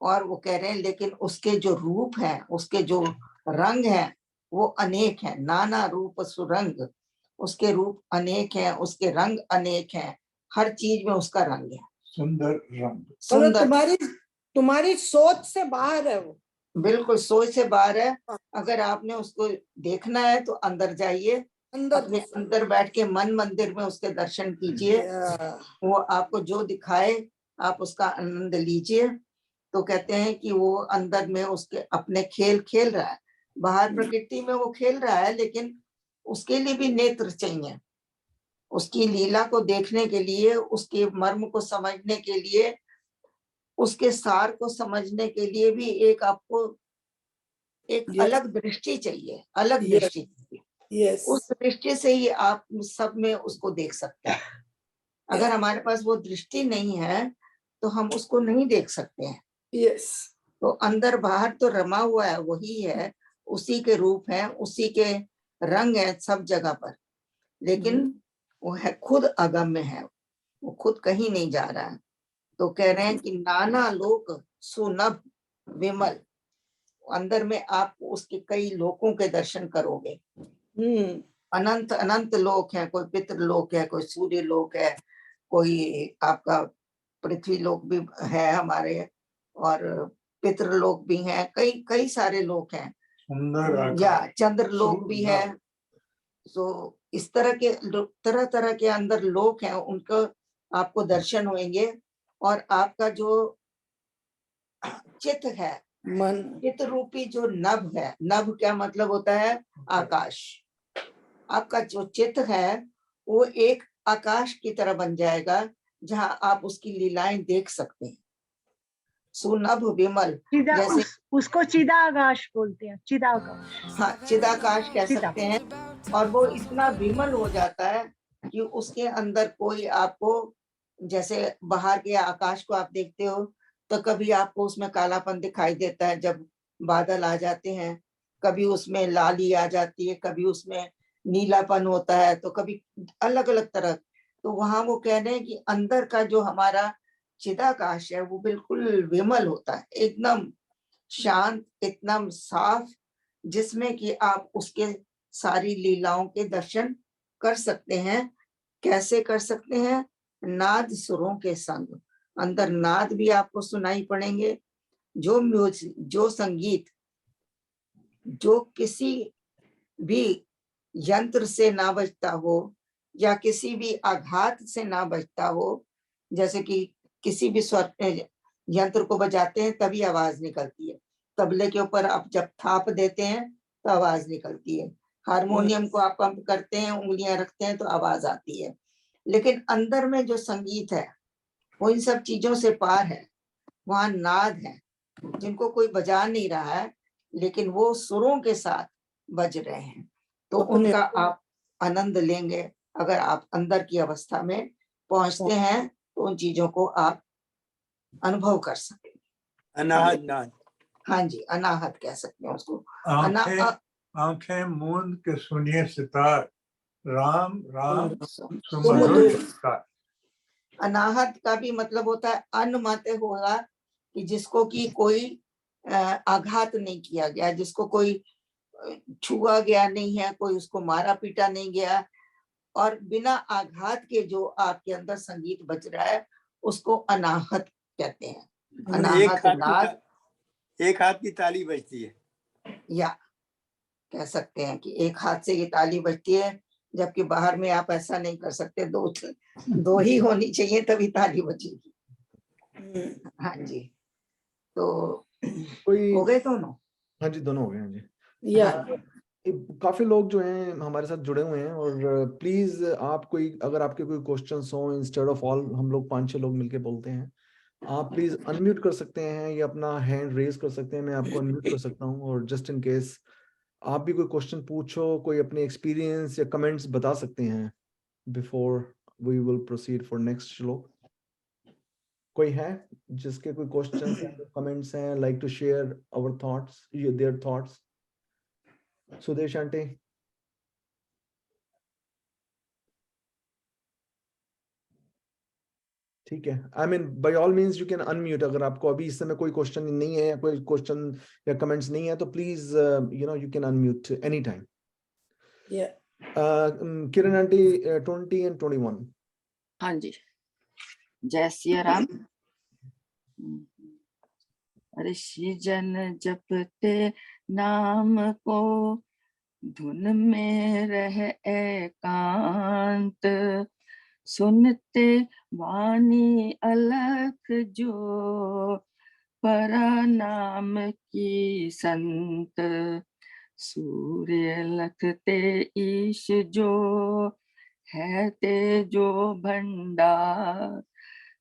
और वो कह रहे हैं लेकिन उसके जो रूप है, उसके जो रंग है वो अनेक है। नाना रूप सुरंग, उसके रूप अनेक हैं, उसके रंग अनेक हैं, हर चीज में उसका रंग है। सुंदर रंग, सुंदर। तुम्हारी सोच से बाहर है वो, बिल्कुल सोच से बाहर है। अगर आपने उसको देखना है तो अंदर जाइए, अंदर अपने अंदर बैठ के मन मंदिर में उसके दर्शन कीजिए, वो आपको जो दिखाए आप उसका आनंद लीजिए। तो कहते हैं कि वो अंदर में उसके अपने खेल खेल रहा है, बाहर प्रकृति में वो खेल रहा है, लेकिन उसके लिए भी नेत्र चाहिए, उसकी लीला को देखने के लिए, उसके मर्म को समझने के लिए, उसके सार को समझने के लिए भी एक आपको एक अलग दृष्टि चाहिए, अलग दृष्टि चाहिए। उस दृष्टि से ही आप सब में उसको देख सकते हैं। अगर हमारे पास वो दृष्टि नहीं है तो हम उसको नहीं देख सकते हैं। तो अंदर बाहर तो रमा हुआ है, वही है, उसी के रूप है, उसी के रंग है सब जगह पर, लेकिन वो है खुद अगम्य है, वो खुद कहीं नहीं जा रहा है। तो कह रहे हैं कि नाना लोक सुनभ विमल, अंदर में आप उसके कई लोकों के दर्शन करोगे। अनंत अनंत लोक है, कोई पितृ लोक है, कोई सूर्य लोक है, कोई आपका पृथ्वी लोक भी है हमारे, और पितृलोक भी हैं, कई कई सारे लोक हैं, या चंद्र लोक भी है। तो इस तरह के तरह तरह के अंदर लोक हैं, उनको आपको दर्शन होंगे। और आपका जो चित्त है, मन चित्त रूपी जो नभ है, नभ क्या मतलब होता है? आकाश। आपका जो चित्त है वो एक आकाश की तरह बन जाएगा, जहां आप उसकी लीलाएं देख सकते हैं। सुनभ विमल, जैसे उसको चिदाकाश बोलते हैं, चिदाकाश। हाँ, चिदाकाश कह सकते हैं। और वो इतना विमल हो जाता है कि उसके अंदर कोई आपको, जैसे बाहर के आकाश को आप देखते हो तो कभी आपको उसमें कालापन दिखाई देता है जब बादल आ जाते हैं, कभी उसमें लाली आ जाती है, कभी उसमें नीलापन होता है, तो कभी अलग अलग तरह। तो वहां वो कह रहे हैं कि अंदर का जो हमारा चिदाकाश है वो बिल्कुल विमल होता है, एकदम शांत, एकदम साफ, जिसमें कि आप उसके सारी लीलाओं के दर्शन कर सकते हैं। कैसे कर सकते हैं? नाद सुरों के संग, अंदर नाद भी आपको सुनाई पड़ेंगे। जो म्यूजिक, जो संगीत, जो किसी भी यंत्र से ना बजता हो या किसी भी आघात से ना बजता हो, जैसे कि किसी भी स्वर यंत्र को बजाते हैं तभी आवाज निकलती है, तबले के ऊपर आप जब थाप देते हैं तो आवाज निकलती है, हारमोनियम को आप पंप करते हैं, उंगलियां रखते हैं तो आवाज आती है। लेकिन अंदर में जो संगीत है वो इन सब चीजों से पार है, वहां नाद है जिनको कोई बजा नहीं रहा है, लेकिन वो सुरों के साथ बज रहे हैं, तो उनका आप आनंद लेंगे। अगर आप अंदर की अवस्था में पहुंचते हैं तो उन चीजों को आप अनुभव कर सकें। अनाहत नाद, हाँ जी, अनाहत कह सकते हैं उसको। आंखें मूंद के सुनिए सितार, राम राम सुमधुर सितार। अनाहत का भी मतलब होता है अनमत होगा, कि जिसको कि कोई आघात नहीं किया गया, जिसको कोई छुआ गया नहीं है, कोई उसको मारा पीटा नहीं गया, और बिना आघात के जो आपके अंदर संगीत बज रहा है उसको अनाहत कहते हैं। अनाहत नाद, एक हाथ की ताली बजती है, या कह सकते हैं कि एक हाथ से ये ताली बजती है, जबकि बाहर में आप ऐसा नहीं कर सकते, दो ही होनी चाहिए तभी ताली बजेगी। हाँ जी, तो हो गए दोनों? हाँ जी, दोनों हो गए। हाँ जी, या काफी लोग जो हैं हमारे साथ जुड़े हुए हैं, और प्लीज आप कोई, अगर आपके कोई क्वेश्चंस हो, इंस्टेड ऑफ ऑल हम लोग 5-6 लोग मिलके बोलते हैं, आप प्लीज अनम्यूट कर सकते हैं या अपना हैंड रेज कर सकते हैं, मैं आपको अनम्यूट कर सकता हूं, और जस्ट इन केस आप भी कोई क्वेश्चन पूछो, कोई अपने एक्सपीरियंस या कमेंट्स बता सकते हैं before we will proceed for next shloka. कोई है जिसके कोई क्वेश्चंस हैं, कमेंट्स हैं, like to share our thoughts, their thoughts? Sudesh aunty? ठीक है, I mean by all means you can unmute. अगर आपको अभी इस समय कोई क्वेश्चन नहीं है या कोई क्वेश्चन या कमेंट्स नहीं है तो please you can unmute any time. Kiran aunty, 20 and 21। हाँ जी, जय सिया राम। ऋषि जन जपते नाम को, धुन में रह एकांत, सुनते वाणी अलख जो, परा नाम की संत, सूर्य लखते ईश जो, है तेजो भंडार,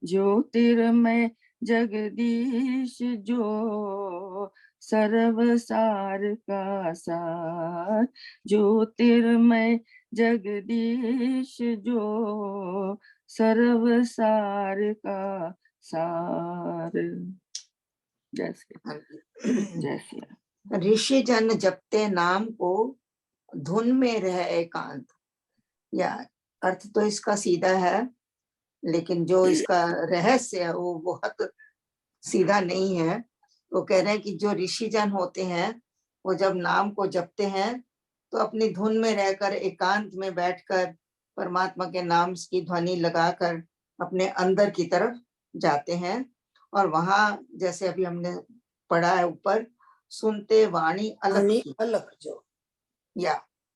ज्योतिर्मय जगदीश जो, सर्वसार का सार, ज्योतिर्मय जगदीश जो, सर्वसार का सार। जैसे जैसे ऋषि जन जपते नाम को, धुन में रह एकांत। या अर्थ तो इसका सीधा है, लेकिन जो इसका रहस्य है वो बहुत सीधा नहीं है। वो कह रहे हैं कि जो ऋषि जन होते हैं वो जब नाम को जपते हैं तो अपनी धुन में रहकर एकांत में बैठकर परमात्मा के नाम की ध्वनि लगाकर अपने अंदर की तरफ जाते हैं। और वहां जैसे अभी हमने पढ़ा है ऊपर, सुनते वाणी अलग की, अलग जो, या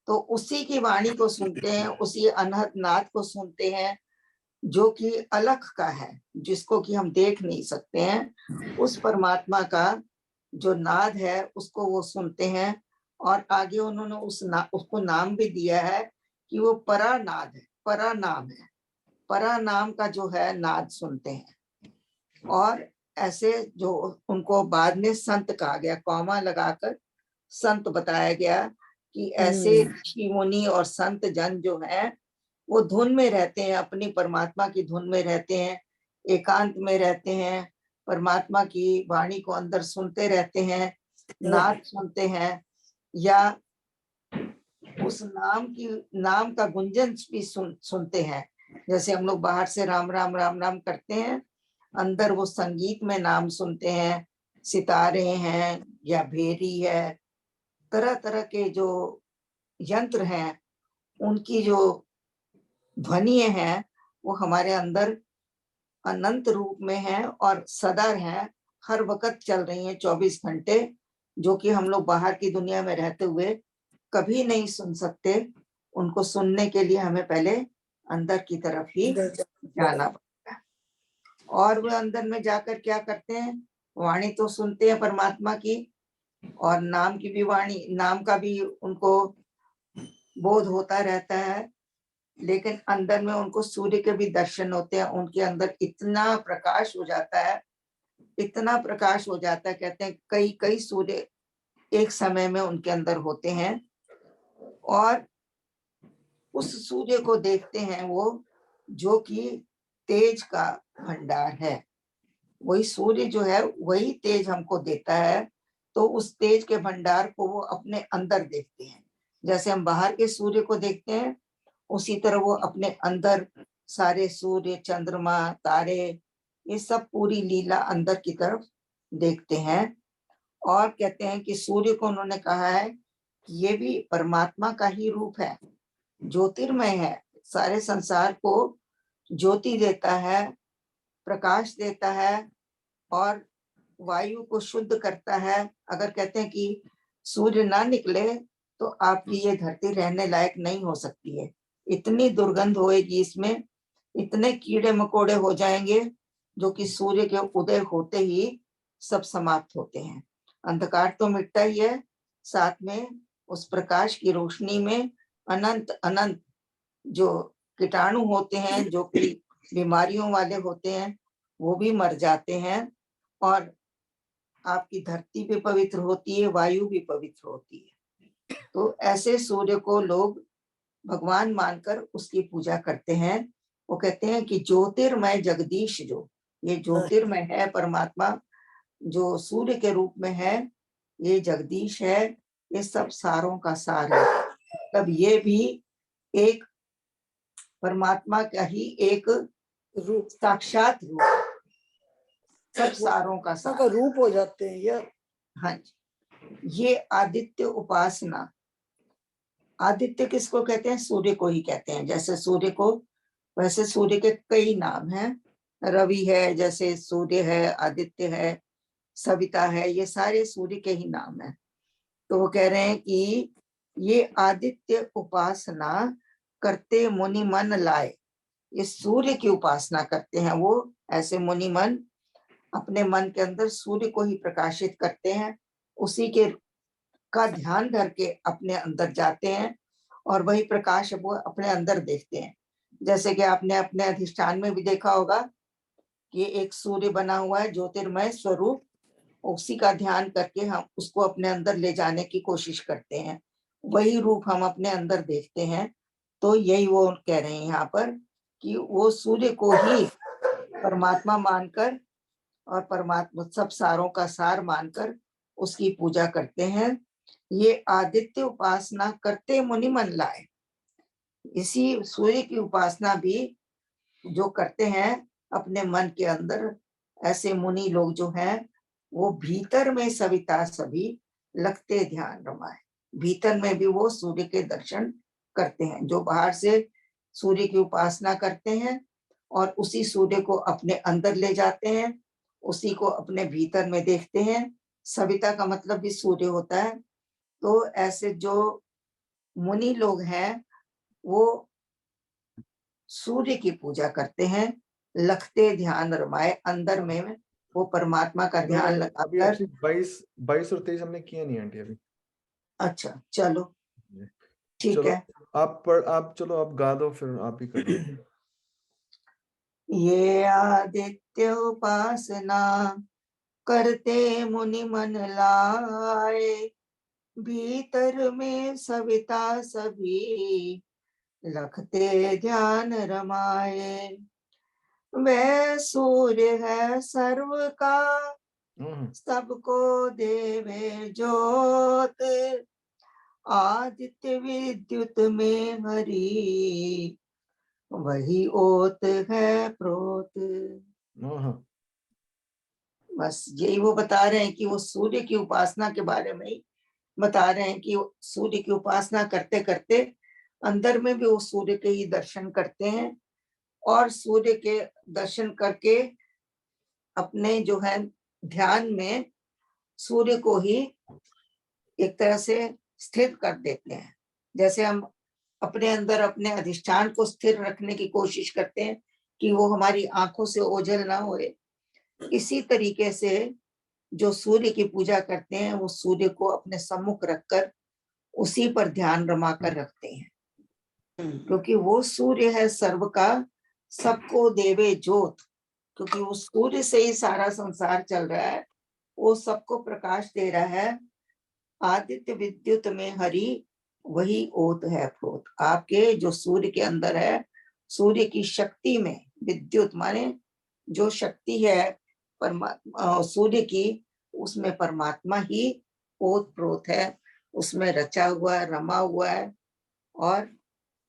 तो उसी की वाणी को सुनते हैं, उसी अनहद नाद को सुनते हैं जो कि अलग का है, जिसको कि हम देख नहीं सकते हैं। उस परमात्मा का जो नाद है उसको वो सुनते हैं। और आगे उन्होंने उसको नाम भी दिया है कि वो परा नाद है, परा नाम है। परा नाम का जो है नाद सुनते हैं। और ऐसे जो उनको बाद में संत कहा गया, कॉमा लगाकर संत बताया गया कि ऐसे ऋषि मुनि और संत जन जो है वो धुन में रहते हैं, अपनी परमात्मा की धुन में रहते हैं, एकांत में रहते हैं, परमात्मा की वाणी को अंदर सुनते रहते हैं, नाद सुनते हैं, या उस नाम का गुंजन भी सुनते हैं। जैसे हम लोग बाहर से राम राम राम राम करते हैं, अंदर वो संगीत में नाम सुनते हैं, सितारे हैं या भेरी है, तरह तरह के जो यंत्र हैं उनकी जो ध्वनि है वो हमारे अंदर अनंत रूप में है और सदा है, हर वक्त चल रही है 24 घंटे, जो कि हम लोग बाहर की दुनिया में रहते हुए कभी नहीं सुन सकते। उनको सुनने के लिए हमें पहले अंदर की तरफ ही जाना पड़ता है। और वो अंदर में जाकर क्या करते हैं, वाणी तो सुनते हैं परमात्मा की, और नाम की भी वाणी, नाम का भी उनको बोध होता रहता है, लेकिन अंदर में उनको सूर्य के भी दर्शन होते हैं। उनके अंदर इतना प्रकाश हो जाता है, इतना प्रकाश हो जाता है, कहते हैं कई कई सूर्य एक समय में उनके अंदर होते हैं। और उस सूर्य को देखते हैं वो, जो कि तेज का भंडार है। वही सूर्य जो है वही तेज हमको देता है, तो उस तेज के भंडार को वो अपने अंदर देखते हैं। जैसे हम बाहर के सूर्य को देखते हैं, उसी तरह वो अपने अंदर सारे सूर्य, चंद्रमा, तारे, ये सब पूरी लीला अंदर की तरफ देखते हैं। और कहते हैं कि सूर्य को उन्होंने कहा है कि ये भी परमात्मा का ही रूप है, ज्योतिर्मय है, सारे संसार को ज्योति देता है, प्रकाश देता है और वायु को शुद्ध करता है। अगर कहते हैं कि सूर्य ना निकले तो आपकी ये धरती रहने लायक नहीं हो सकती है, इतनी दुर्गंध होएगी इसमें, इतने कीड़े मकोड़े हो जाएंगे जो कि सूर्य के उदय होते ही सब समाप्त होते हैं। अंधकार तो मिटता ही है, साथ में उस प्रकाश की रोशनी में अनंत अनंत जो कीटाणु होते हैं, जो कि बीमारियों वाले होते हैं, वो भी मर जाते हैं। और आपकी धरती भी पवित्र होती है, वायु भी पवित्र होती है। तो ऐसे सूर्य को लोग भगवान मानकर उसकी पूजा करते हैं। वो कहते हैं कि ज्योतिर्मय जगदीश, जो ये ज्योतिर्मय है परमात्मा, जो सूर्य के रूप में है, ये जगदीश है, ये सब सारों का सार है। तब ये भी एक परमात्मा का ही एक रूप, साक्षात रूप, सब सारों का सार रूप हो जाते हैं ये। हाँ जी, ये आदित्य उपासना। आदित्य किसको कहते हैं? सूर्य को ही कहते हैं। जैसे सूर्य को, वैसे सूर्य के कई नाम हैं। रवि है, जैसे सूर्य है, आदित्य है, सविता है, ये सारे सूर्य के ही नाम हैं। तो वो कह रहे हैं कि ये आदित्य उपासना करते मुनि मन लाए। ये सूर्य की उपासना करते हैं वो, ऐसे मुनि मन अपने मन के अंदर सूर्य को ही प्रकाशित करते हैं, उसी के का ध्यान करके अपने अंदर जाते हैं और वही प्रकाश वो अपने अंदर देखते हैं। जैसे कि आपने अपने अधिष्ठान में भी देखा होगा कि एक सूर्य बना हुआ है, ज्योतिर्मय स्वरूप, उसी का ध्यान करके हम उसको अपने अंदर ले जाने की कोशिश करते हैं, वही रूप हम अपने अंदर देखते हैं। तो यही वो कह रहे हैं यहाँ पर कि वो सूर्य को ही परमात्मा मानकर और परमात्मा सब सारों का सार मानकर उसकी पूजा करते हैं। ये आदित्य उपासना करते मुनि मन लाए। इसी सूर्य की उपासना भी जो करते हैं अपने मन के अंदर, ऐसे मुनि लोग जो हैं वो भीतर में सविता सभी लगते ध्यान रमाए। भीतर में भी वो सूर्य के दर्शन करते हैं। जो बाहर से सूर्य की उपासना करते हैं और उसी सूर्य को अपने अंदर ले जाते हैं, उसी को अपने भीतर में देखते हैं। सविता का मतलब भी सूर्य होता है। तो ऐसे जो मुनि लोग हैं वो सूर्य की पूजा करते हैं, लगते ध्यान रमाए, अंदर में वो परमात्मा का ध्यान अभी लगाकर। 22 और 23 हमने किया नहीं आंटी अभी। अच्छा चलो ठीक चलो है। आप चलो आप गा दो, फिर आप ही कर दो। ये आदित्य उपासना करते मुनि मन लाए, भीतर में सविता सभी लगते ध्यान रमाए। वह सूर्य है सर्व का सबको देवे ज्योत, आदित्य विद्युत में हरि वही ओत है प्रोत। बस यही वो बता रहे हैं कि वो सूर्य की उपासना के बारे में ही बता रहे हैं कि सूर्य की उपासना करते करते अंदर में भी वो सूर्य के ही दर्शन करते हैं और सूर्य के दर्शन करके अपने जो है ध्यान में सूर्य को ही एक तरह से स्थिर कर देते हैं। जैसे हम अपने अंदर अपने अधिष्ठान को स्थिर रखने की कोशिश करते हैं कि वो हमारी आंखों से ओझल ना होए, इसी तरीके से जो सूर्य की पूजा करते हैं वो सूर्य को अपने सम्मुख रखकर उसी पर ध्यान रमा कर रखते हैं, क्योंकि वो सूर्य है सर्व का सबको देवे ज्योत। क्योंकि वो सूर्य से ही सारा संसार चल रहा है, वो सबको प्रकाश दे रहा है। आदित्य विद्युत में हरि वही ओत है प्रोत। आपके जो सूर्य के अंदर है, सूर्य की शक्ति में, विद्युत माने जो शक्ति है परमात्मा सूर्य की, उसमें परमात्मा ही ओत प्रोत है, उसमें रचा हुआ है, रमा हुआ है और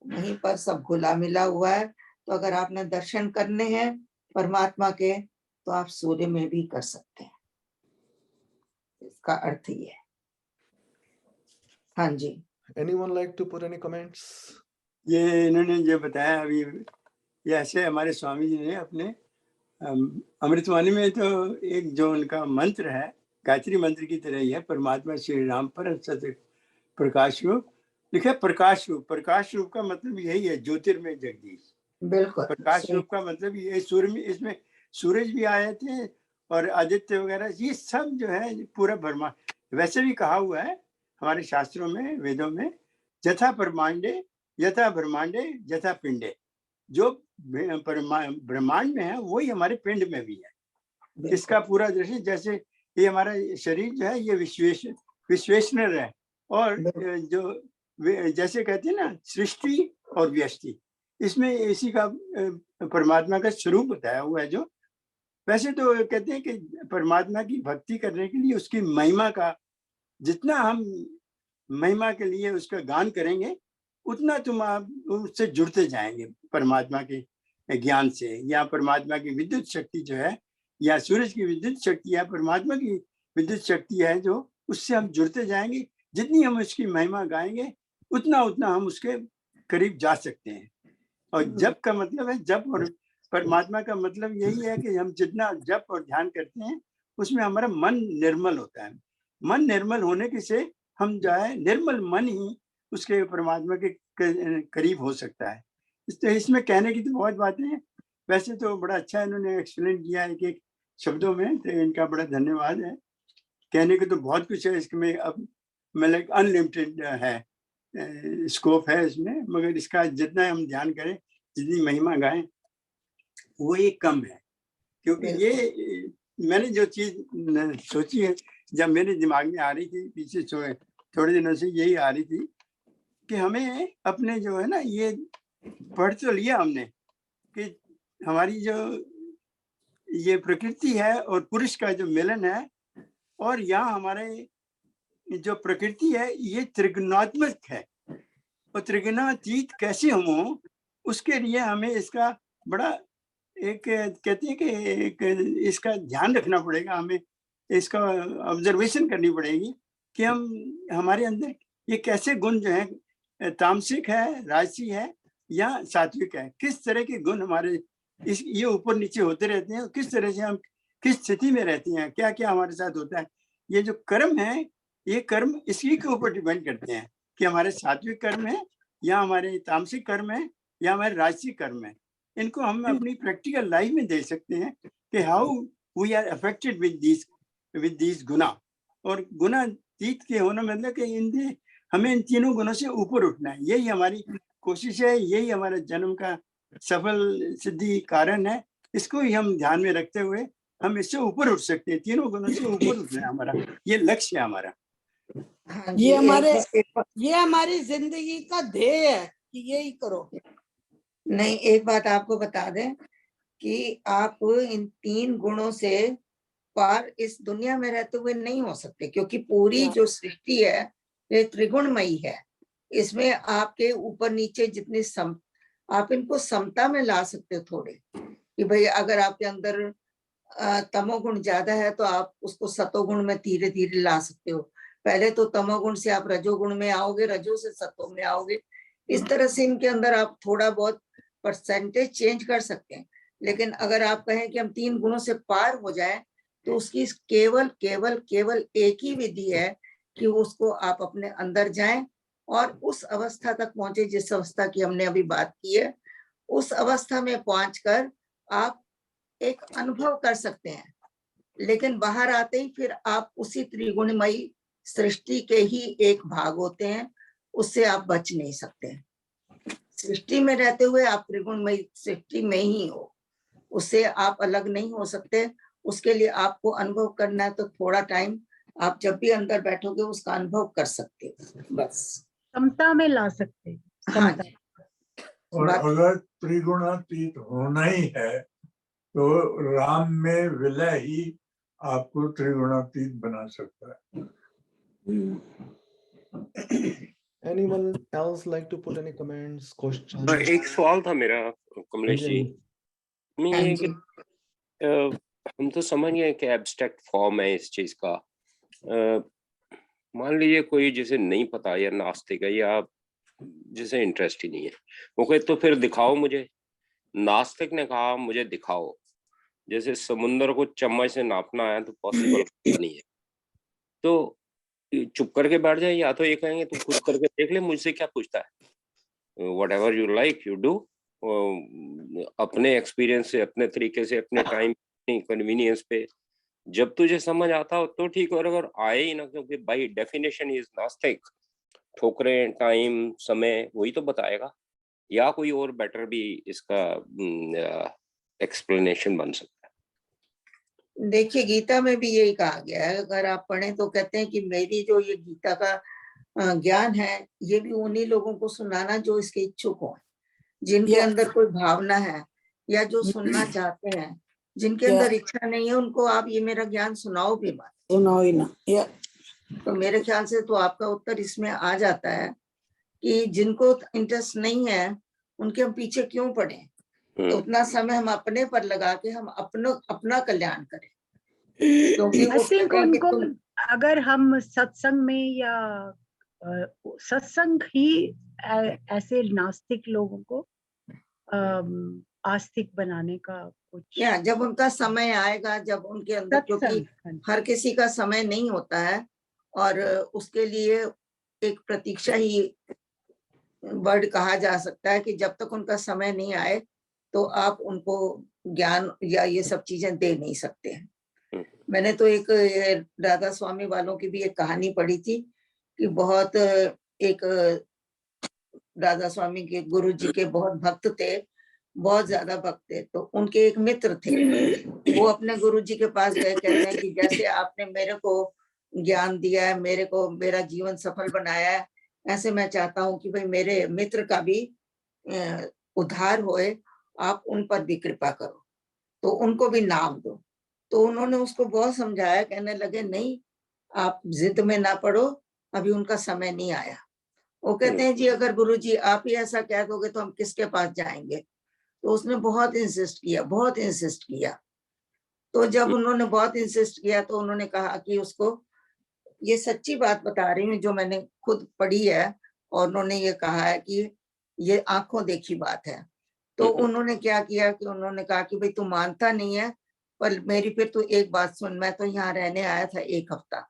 वहीं पर सब घुला मिला हुआ है। तो अगर आपने दर्शन करने हैं परमात्मा के तो आप सूर्य में भी कर सकते हैं। इसका अर्थ ये है। हाँ जी। Anyone like to put any comments? ये इन्होंने जो बताया अभी, ये ऐसे हमारे स्वामी जी ने अपने अमृतवाणी में तो एक जो उनका मंत्र है गायत्री मंत्र की तरह ही है, परमात्मा श्री राम परम सत्य प्रकाश रूप लिखा। प्रकाश रूप, प्रकाश रूप का मतलब यही है ज्योतिर्मय जगदीश। बिल्कुल प्रकाश रूप का मतलब ये सूर्य में, इसमें सूरज भी आए थे और आदित्य वगैरह, ये सब जो है पूरा ब्रह्मांड। वैसे भी कहा हुआ है हमारे शास्त्रों में, वेदों में, यथा ब्रह्मांडे यथा ब्रह्मांडे यथा पिंडे। जो ब्रह्मांड में है वही हमारे पिंड में भी है। इसका पूरा दृश्य, जैसे ये हमारा शरीर जो है ये विश्वेश्वर है, और जो जैसे कहते हैं ना सृष्टि और व्यष्टि, इसमें इसी का परमात्मा का स्वरूप बताया हुआ है। जो वैसे तो कहते हैं कि परमात्मा की भक्ति करने के लिए उसकी महिमा का, जितना हम महिमा के लिए उसका गान करेंगे उतना तुम आप उससे जुड़ते जाएंगे परमात्मा के ज्ञान से, या परमात्मा की विद्युत शक्ति जो है, या सूरज की विद्युत शक्ति या परमात्मा की विद्युत शक्ति है, जो उससे हम जुड़ते जाएंगे। जितनी हम उसकी महिमा गाएंगे उतना उतना हम उसके करीब जा सकते हैं। और जप का मतलब है जप, और परमात्मा का मतलब यही है कि हम जितना जप और ध्यान करते हैं उसमें हमारा मन निर्मल होता है। मन निर्मल होने के से हम जो है निर्मल मन ही उसके परमात्मा के करीब हो सकता है। इसमें कहने की तो बहुत बातें हैं, वैसे तो बड़ा अच्छा इन्होंने एक्सप्लेन किया एक एक शब्दों में, तो इनका बड़ा धन्यवाद है। कहने के तो बहुत कुछ है इसमें, अब मतलब अनलिमिटेड है स्कोप है इसमें, मगर इसका जितना हम ध्यान करें, जितनी महिमा गाएं, वो ही कम है। क्योंकि ये मैंने जो चीज सोची है, जब मेरे दिमाग में आ रही थी पीछे थोड़े दिनों से, यही आ रही थी कि हमें अपने जो है ना, ये पढ़ तो लिया हमने कि हमारी जो ये प्रकृति है और पुरुष का जो मिलन है, और यहाँ हमारे जो प्रकृति है ये त्रिगुणात्मक है, और त्रिगुणातीत कैसे हम हो, उसके लिए हमें इसका बड़ा एक कहते हैं कि एक इसका ध्यान रखना पड़ेगा, हमें इसका ऑब्जर्वेशन करनी पड़ेगी कि हम हमारे अंदर ये कैसे गुण जो है, तामसिक है, राजसी है या सात्विक है, किस तरह के गुण हमारे इस ये ऊपर नीचे होते रहते हैं, किस तरह से हम किस स्थिति में रहते हैं, क्या क्या हमारे साथ होता है। ये जो कर्म है, ये कर्म इसी के ऊपर डिपेंड करते हैं कि हमारे सात्विक कर्म है या हमारे तामसिक कर्म है या हमारे राजसिक कर्म है। इनको हम अपनी प्रैक्टिकल लाइफ में देख सकते हैं कि how we are affected with these गुना। और गुणातीत के होना मतलब कि हमें इन तीनों गुणों से ऊपर उठना है, यही हमारी कोशिश है, यही हमारा जन्म का सफल सिद्धि कारण है। इसको ही हम ध्येय में रखते हुए हम इससे ऊपर उठ सकते हैं, तीनों गुणों से ऊपर उठना है हमारा, ये लक्ष्य है हमारा। हाँ ये हमारी जिंदगी का ध्येय है कि यही करो। नहीं, एक बात आपको बता दें कि आप इन 3 गुणों से पार इस दुनिया में रहते हुए नहीं हो सकते, क्योंकि पूरी जो सृष्टि है ये त्रिगुणमयी है। इसमें आपके ऊपर नीचे जितनी आप इनको समता में ला सकते हो थोड़े, कि भाई अगर आपके अंदर तमोगुण ज्यादा है तो आप उसको सतोगुण में धीरे धीरे ला सकते हो। पहले तो तमोगुण से आप रजोगुण में आओगे, रजो से सतो में आओगे, इस तरह से इनके अंदर आप थोड़ा बहुत परसेंटेज चेंज कर सकते हैं। लेकिन अगर आप कहें कि हम 3 गुणों से पार हो जाएं, तो उसकी केवल केवल केवल एक ही विधि है कि उसको आप अपने अंदर जाएं और उस अवस्था तक पहुंचे जिस अवस्था की हमने अभी बात की है। उस अवस्था में पहुंचकर आप एक अनुभव कर सकते हैं, लेकिन बाहर आते ही फिर आप उसी त्रिगुणमयी सृष्टि के ही एक भाग होते हैं, उससे आप बच नहीं सकते। सृष्टि में रहते हुए आप त्रिगुणमयी सृष्टि में ही हो, उससे आप अलग नहीं हो सकते। उसके लिए आपको अनुभव करना है, तो थोड़ा टाइम आप जब भी अंदर बैठोगे उसका अनुभव कर सकते हो, बस समता में ला सकते हैं। हाँ समता। जी। और अगर त्रिगुणातीत होना ही है तो राम में विलय ही आपको त्रिगुणातीत बना सकता है। Anyone else like to put any comments, questions? एक सवाल था मेरा कमलेश जी, मैं ये कि हम तो समझ गए कि एब्स्ट्रैक्ट फॉर्म है इस चीज का। मान लीजिए कोई जिसे नहीं पता या नास्तिक है या जिसे इंटरेस्ट ही नहीं है, वो कहे तो फिर दिखाओ मुझे। नास्तिक ने कहा मुझे दिखाओ, जैसे समुद्र को चम्मच से नापना है तो पॉसिबल नहीं है, तो चुप करके बैठ जाए, या तो ये कहेंगे तू खुद करके देख ले, मुझसे क्या पूछता है, whatever you like you do, अपने एक्सपीरियंस से, अपने तरीके से, अपने टाइम, अपनी कन्वीनियंस पे, जब तुझे समझ आता हो तो ठीक, और अगर आए ही ना, क्योंकि बाय डेफिनेशन इज नास्तिक, ठोकरें टाइम समय वही तो बताएगा, या कोई और बेटर भी इसका एक्सप्लेनेशन बन सकता है। देखिए, गीता में भी यही कहा गया है, अगर आप पढ़ें तो कहते हैं कि मेरी जो ये गीता का ज्ञान है, ये भी उन्हीं लोगों को सुनाना जो इसके इच्छुक हो, जिनके अंदर कोई भावना है या जो सुनना चाहते हैं। जिनके अंदर इच्छा नहीं है उनको आप ये मेरा ज्ञान सुनाओ भी मत, सुनाओ ही ना। तो मेरे ख्याल से तो आपका उत्तर इसमें आ जाता है कि जिनको इंटरेस्ट नहीं है उनके हम पीछे क्यों पड़े, उतना समय हम अपने पर लगा के हम अपना कल्याण करें। क्योंकि I think उनको अगर हम सत्संग में या सत्संग ही ऐसे नास्तिक लोगों को आस्तिक बनाने का कुछ, या जब उनका समय आएगा, जब उनके अंदर, क्योंकि हर किसी का समय नहीं होता है और उसके लिए एक प्रतीक्षा ही वर्ड कहा जा सकता है कि जब तक उनका समय नहीं आए तो आप उनको ज्ञान या ये सब चीजें दे नहीं सकते हैं। मैंने तो एक राधा स्वामी वालों की भी एक कहानी पढ़ी थी कि बहुत एक राधा स्वामी के गुरु जी के बहुत भक्त थे, बहुत ज्यादा भक्त थे। तो उनके एक मित्र थे, वो अपने गुरु जी के पास गए, कहते हैं कि जैसे आपने मेरे को ज्ञान दिया है, मेरे को मेरा जीवन सफल बनाया है, ऐसे मैं चाहता हूँ कि भाई मेरे मित्र का भी उद्धार होए, आप उन पर भी कृपा करो, तो उनको भी नाम दो। तो उन्होंने उसको बहुत समझाया, कहने लगे नहीं, आप जिद में ना पड़ो, अभी उनका समय नहीं आया। वो कहते हैं जी अगर गुरुजी आप ही ऐसा कह दोगे तो हम किसके पास जाएंगे। तो उसने बहुत इंसिस्ट किया, बहुत इंसिस्ट किया। तो जब उन्होंने बहुत इंसिस्ट किया तो उन्होंने कहा कि उसको, ये सच्ची बात बता रही हूँ जो मैंने खुद पढ़ी है, और उन्होंने ये कहा है कि ये आंखों देखी बात है। तो उन्होंने क्या किया कि उन्होंने कहा कि भाई तू मानता नहीं है, पर मेरी फिर तू एक बात सुन, मैं तो यहाँ रहने आया था 1 हफ्ता,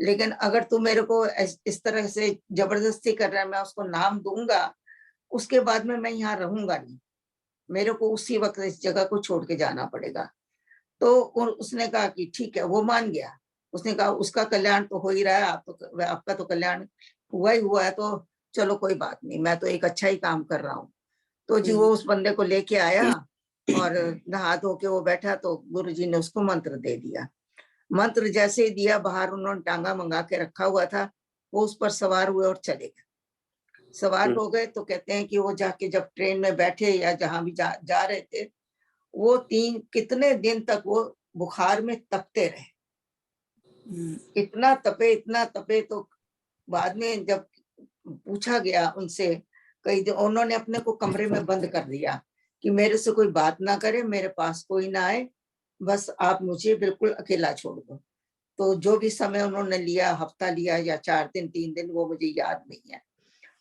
लेकिन अगर तू मेरे को इस तरह से जबरदस्ती कर रहा है, मैं उसको नाम दूंगा, उसके बाद में मैं यहाँ रहूंगा नहीं, मेरे को उसी वक्त इस जगह को छोड़ के जाना पड़ेगा। तो उसने कहा कि ठीक है, वो मान गया। उसने कहा उसका कल्याण तो हो ही रहा है, आपका तो कल्याण हुआ ही हुआ है, तो चलो कोई बात नहीं, मैं तो एक अच्छा ही काम कर रहा हूँ। तो जी वो उस बंदे को लेके आया और नहा धो के वो बैठा, तो गुरुजी ने उसको मंत्र दे दिया। मंत्र जैसे ही दिया, बाहर उन्होंने टांगा मंगा के रखा हुआ था, वो उस पर सवार हुए और चले गए। सवार हो गए तो कहते हैं कि वो जाके जब ट्रेन में बैठे या जहां भी जा रहे थे, वो कितने दिन तक वो बुखार में तपते रहे, इतना तपे। तो बाद में जब पूछा गया उनसे, कई दिन उन्होंने अपने को कमरे में बंद कर दिया कि मेरे से कोई बात ना करे, मेरे पास कोई ना आए, बस आप मुझे बिल्कुल अकेला छोड़ दो। तो जो भी समय उन्होंने लिया, हफ्ता लिया या 4 दिन 3 दिन, वो मुझे याद नहीं है।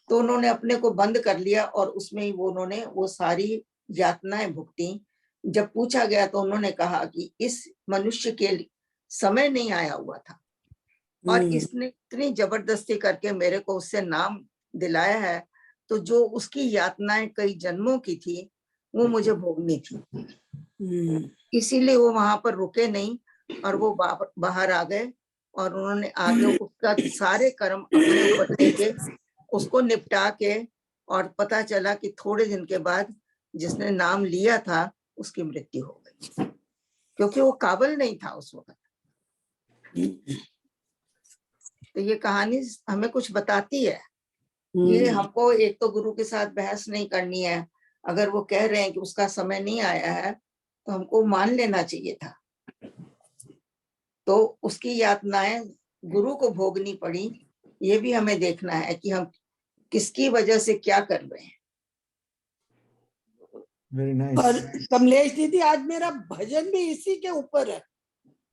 तो उन्होंने अपने को बंद कर लिया और उसमें ही उन्होंने वो सारी यातनाएं भुगती। जब पूछा गया तो उन्होंने कहा कि इस मनुष्य के समय नहीं आया हुआ था और इसने इतनी जबरदस्ती करके मेरे को उससे नाम दिलाया है, तो जो उसकी यातनाएं कई जन्मों की थी वो मुझे भोगनी थी। इसीलिए वो वहां पर रुके नहीं और वो बाहर आ गए और उन्होंने आगे उसका सारे कर्म अपने ऊपर लेके उसको निपटा के, और पता चला कि थोड़े दिन के बाद जिसने नाम लिया था उसकी मृत्यु हो गई, क्योंकि वो काबिल नहीं था उस वक्त। तो ये कहानी हमें कुछ बताती है। ये हमको एक तो गुरु के साथ बहस नहीं करनी है, अगर वो कह रहे हैं कि उसका समय नहीं आया है तो हमको मान लेना चाहिए था। तो उसकी यातनाएं गुरु को भोगनी पड़ी, ये भी हमें देखना है कि हम किसकी वजह से क्या कर रहे हैं। Very nice. और कमलेश दीदी आज मेरा भजन भी इसी के ऊपर है।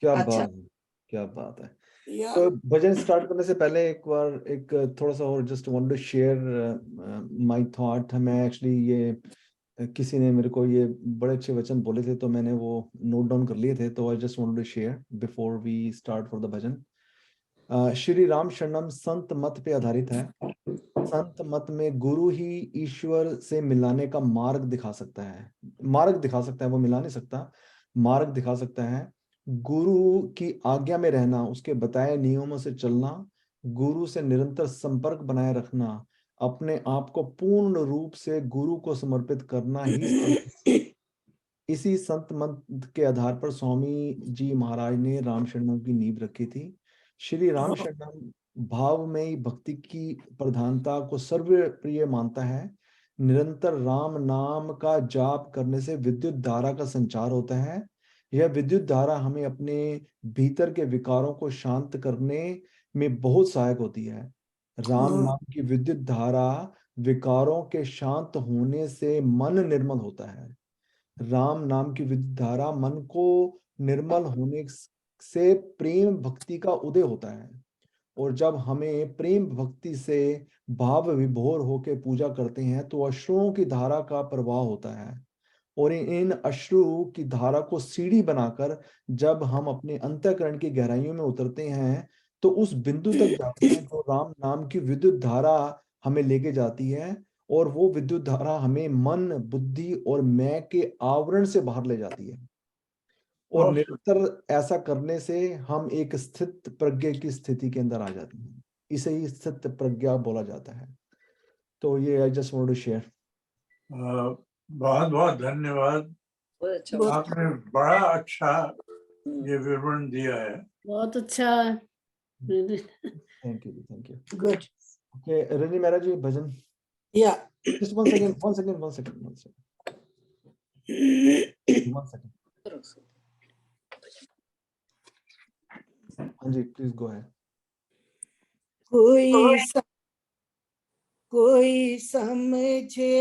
क्या अच्छा। बात है, क्या बात है। तो भजन स्टार्ट करने से पहले एक बार एक थोड़ा सा और just want to share my thought. मैं एक्चुअली ये किसी ने मेरे को ये बड़े अच्छे वचन बोले थे तो मैंने वो नोट डाउन कर लिए थे, तो I just want to share before we start for the bhajan. Shri Ram शरणम संत मत पे आधारित है। संत मत में गुरु ही ईश्वर से मिलाने का मार्ग दिखा सकता है। मार्ग दिखा सकता है, वो मिला नहीं सकता, मार्ग दिखा सकता है। गुरु की आज्ञा में रहना, उसके बताए नियमों से चलना, गुरु से निरंतर संपर्क बनाए रखना, अपने आप को पूर्ण रूप से गुरु को समर्पित करना ही इसी संत मत के आधार पर स्वामी जी महाराज ने राम शरणम की नींव रखी थी। श्री राम शरणम भाव में भक्ति की प्रधानता को सर्वप्रिय मानता है। निरंतर राम नाम का जाप करने से विद्युत धारा का संचार होता है। यह विद्युत धारा हमें अपने भीतर के विकारों को शांत करने में बहुत सहायक होती है। राम नाम की विद्युत धारा विकारों के शांत होने से मन निर्मल होता है। राम नाम की विद्युत धारा मन को निर्मल होने से प्रेम भक्ति का उदय होता है, और जब हमें प्रेम भक्ति से भाव विभोर होकर पूजा करते हैं तो अश्रुओं की धारा का प्रवाह होता है, और इन अश्रु की धारा को सीढ़ी बनाकर जब हम अपने अंतःकरण की गहराइयों में उतरते हैं तो उस बिंदु तक जाते हैं जो राम नाम की विद्युत धारा हमें लेके जाती है, और वो विद्युत धारा हमें मन, बुद्धि और मैं के आवरण से बाहर ले जाती है। और बहुत निरंतर ऐसा करने से हम एक स्थित प्रज्ञा की स्थिति के अंदर आ जाते हैं। इसे ही स्थित प्रज्ञा बोला जाता है। तो ये I just want to share. बहुत बहुत धन्यवाद। आपने बड़ा अच्छा ये विवरण दिया है। बहुत अच्छा। Thank you, thank you. Good. Okay, Rani Mehra ji, भजन। Yeah. Just one second, one second, one second, one second, one second. हाँ जी, प्लीज गो अहेड। कोई समझे,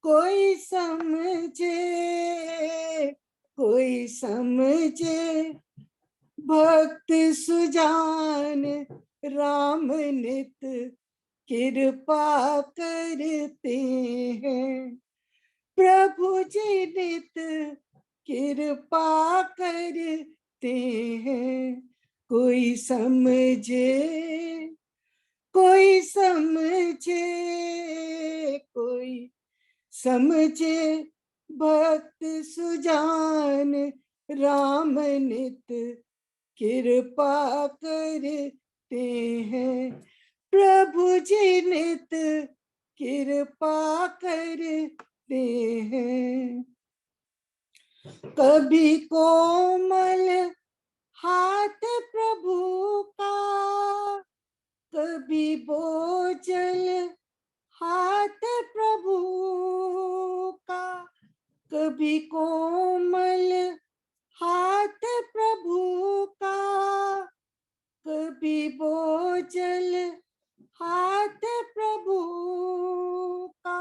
कोई समझे, कोई समझे, भक्त सुजान राम नित कृपा करते हैं। प्रभु जी नित कृपा करते हैं। कोई समझे, कोई समझे, कोई समझे, भक्त सुजान राम नित कृपा करते हैं। प्रभु जी नित कृपा करते हैं। कभी कोमल हाथ प्रभु का, कभी बोझल हाथ प्रभु का, कभी कोमल हाथ प्रभु का, कभी बोझल हाथ प्रभु का,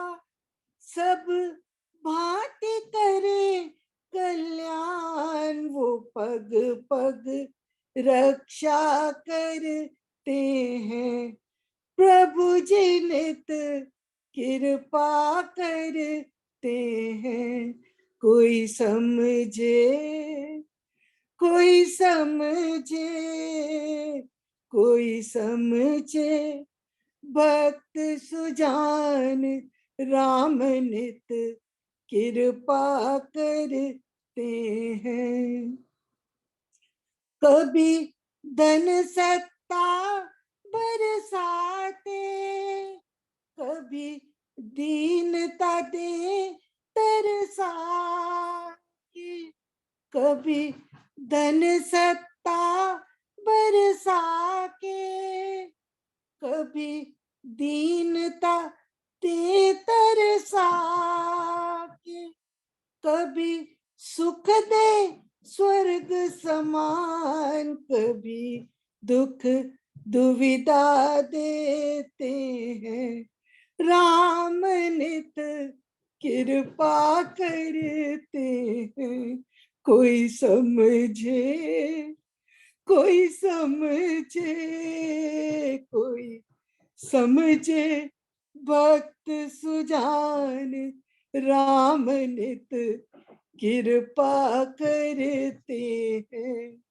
सब भांति करे कल्याण वो पग पग रक्षा करते हैं। प्रभु जी नित कृपा करते हैं। कोई समझे, कोई समझे, कोई समझे, भक्त सुजान राम नित कृपा करते हैं। कभी धन सत्ता बरसाते, कभी दीनता दे तरसा के, कभी धन सत्ता बरसा के, कभी दीनता दे तरसा के, कभी सुख दे स्वर्ग समान, कभी दुख दुविधा देते हैं। राम नित कृपा करते हैं। कोई समझे, कोई समझे, कोई समझे, भक्त सुजान राम नित कृपा करते हैं।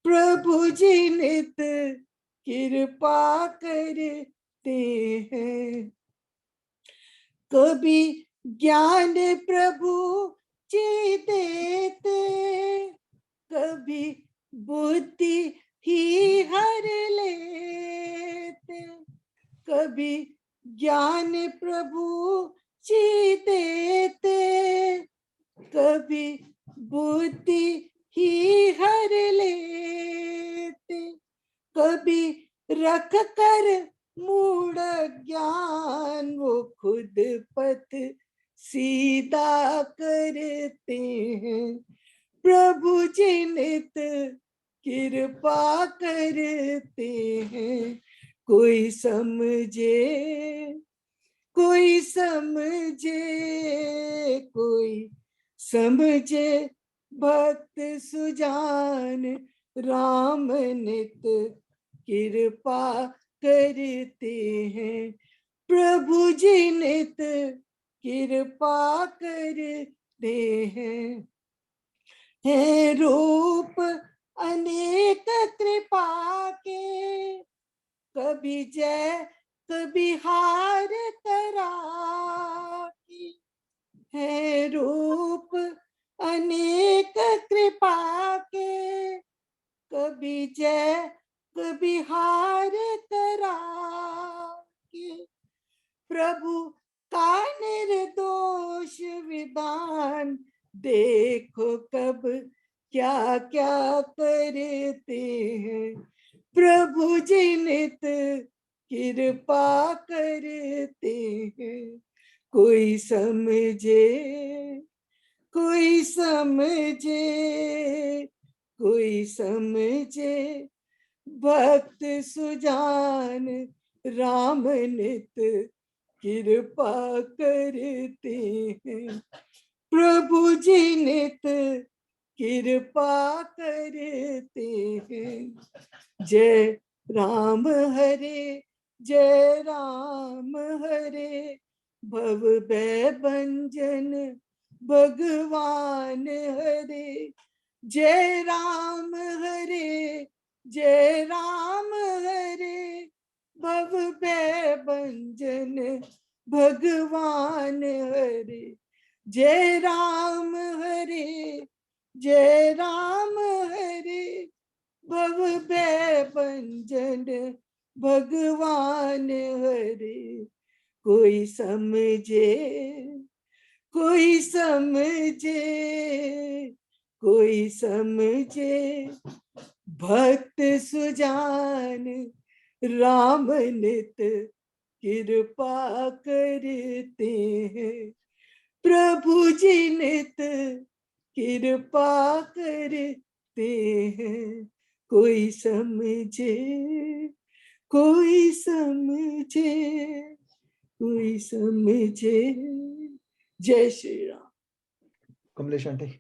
प्रभु जी नित कृपा करते हैं। कभी ज्ञान प्रभु जी देते, कभी बुद्धि ही हर लेते, कभी ज्ञान प्रभु जी देते, कभी बुद्धि ही हर लेते, कभी रख कर मूढ़ ज्ञान वो खुद पथ सीधा करते हैं। प्रभु जी नित कृपा करते हैं। कोई समझे, कोई समझे, कोई समझे, भक्त सुजान राम नित कृपा करते हैं। प्रभु जी नित कृपा करते हैं। है रूप अनेक कृपा के, कभी जय कभी हार कराई है रूप अनेक कृपा के, कभी जय कभी हार कराई प्रभु का निर्दोष विधान देखो कब क्या क्या करते हैं प्रभु जी नित कृपा करते हैं कोई समझे कोई समझे कोई समझे भक्त सुजान राम नित कृपा करते हैं प्रभु जी नित कृपा करते हैं जय राम हरे भव भय भंजन भगवान हरे जय राम हरे भव भय भंजन भगवान हरे जय राम हरे भव भय भंजन भगवान हरे कोई समझे कोई समझे कोई समझे भक्त सुजान राम नित कृपा करते हैं प्रभु जी नित कृपा करते हैं कोई समझे कोई समझे कोई समझे जय श्री राम कमलेश आंटी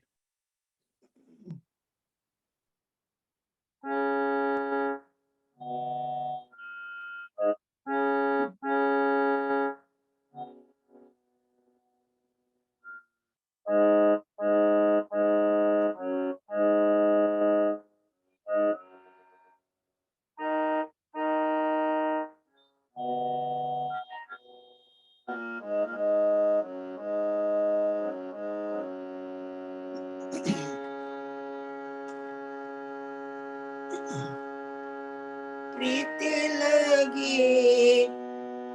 प्रीति लगी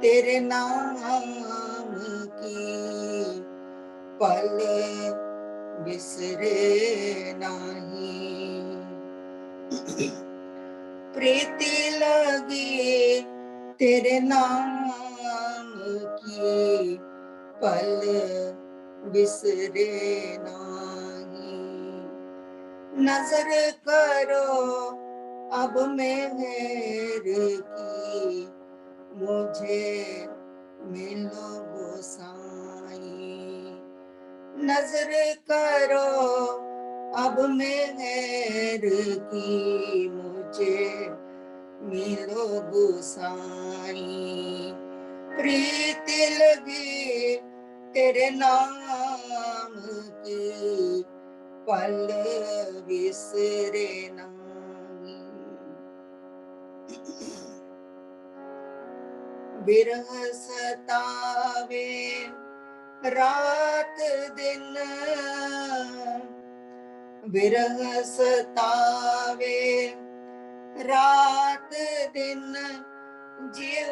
तेरे नाम की पल बिसरे नहीं प्रीति लगी तेरे नाम की पल बिसरे नहीं नजर करो अब मेहर की मुझे मिलो गोसाई नजर करो अब मेहर की मुझे मिलो गोसाई प्रीति लगी तेरे नाम की पल बिसरे नहीं बिरह सतावे रात दिन बिरह सतावे रात दिन जीव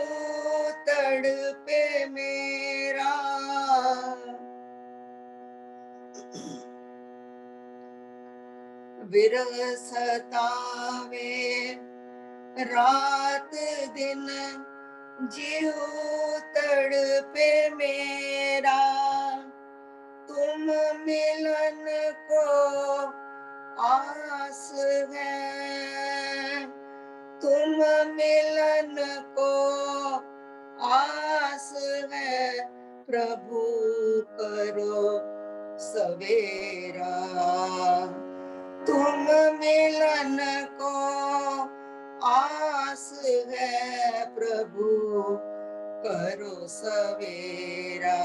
तड़पे मेरा विरह सतावे रात दिन जीव तड़पे मेरा तुम मिलन को आस है तुम मिलन को आस है प्रभु करो सवेरा तुम मिलन को आस है प्रभु करो सवेरा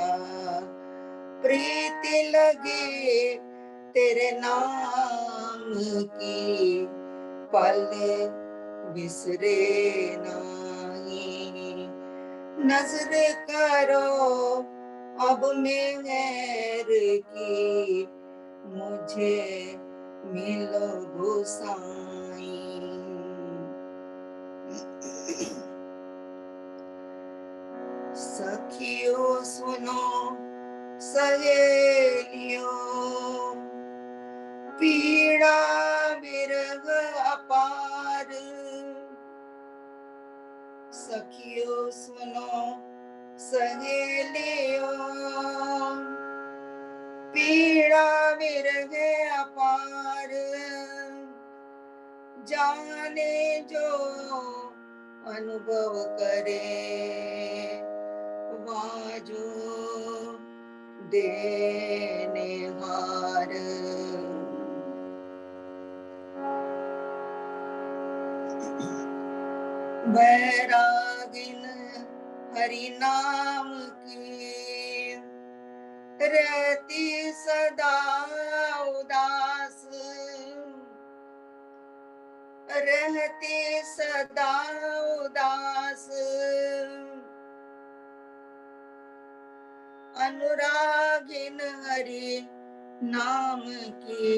प्रीति लगी तेरे नाम की पल बिसरे नाही। नजर करो अब मेहर की, मुझे मिलो गोसाई। सखियों सुनो सहेलियों, पीड़ा विरह अपार। सखियों सुनो सहेलियों, पीड़ा विरह अपार। जाने जो अनुभव करे, वाजो देने हार। बैरागिन हरि नाम की, रहती सदा उदास। रहती सदा उदास। अनुरागिन हरि नाम की,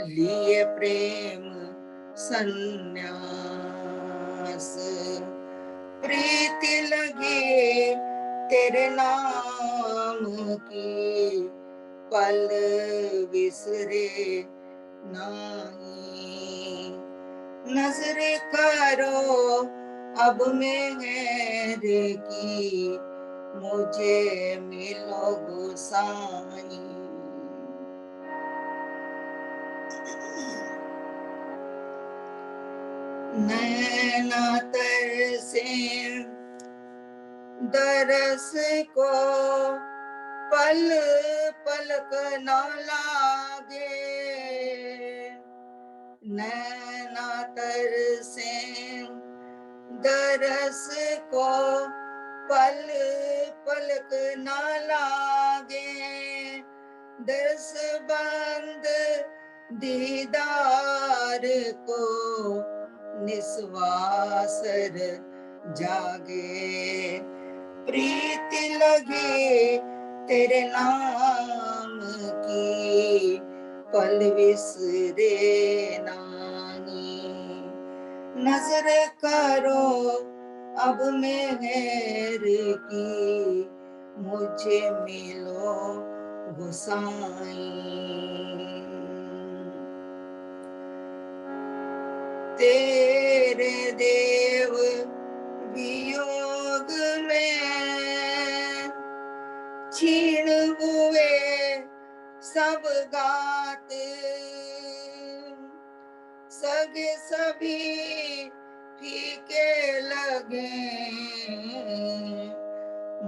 लिए प्रेम संन्यास। प्रीति लगी तेरे नाम की, पल बिसरे नहीं। नजर करो अब मेहर की, मुझे मिलो गोसाई। नैना तरसे दरस को, पल पलक न लागे। नैना तरसे दरस को, पल पलक न लागे। दरस बंद दीदार को, निस्वासर जागे। प्रीति लगी तेरे नाम की, पल बिसरे नानी। नजर करो अब मेहर की, मुझे मिलो गोसाई। तेरे देव वियोग में, छीण हुए सब गात। सगे सभी फीके लगे,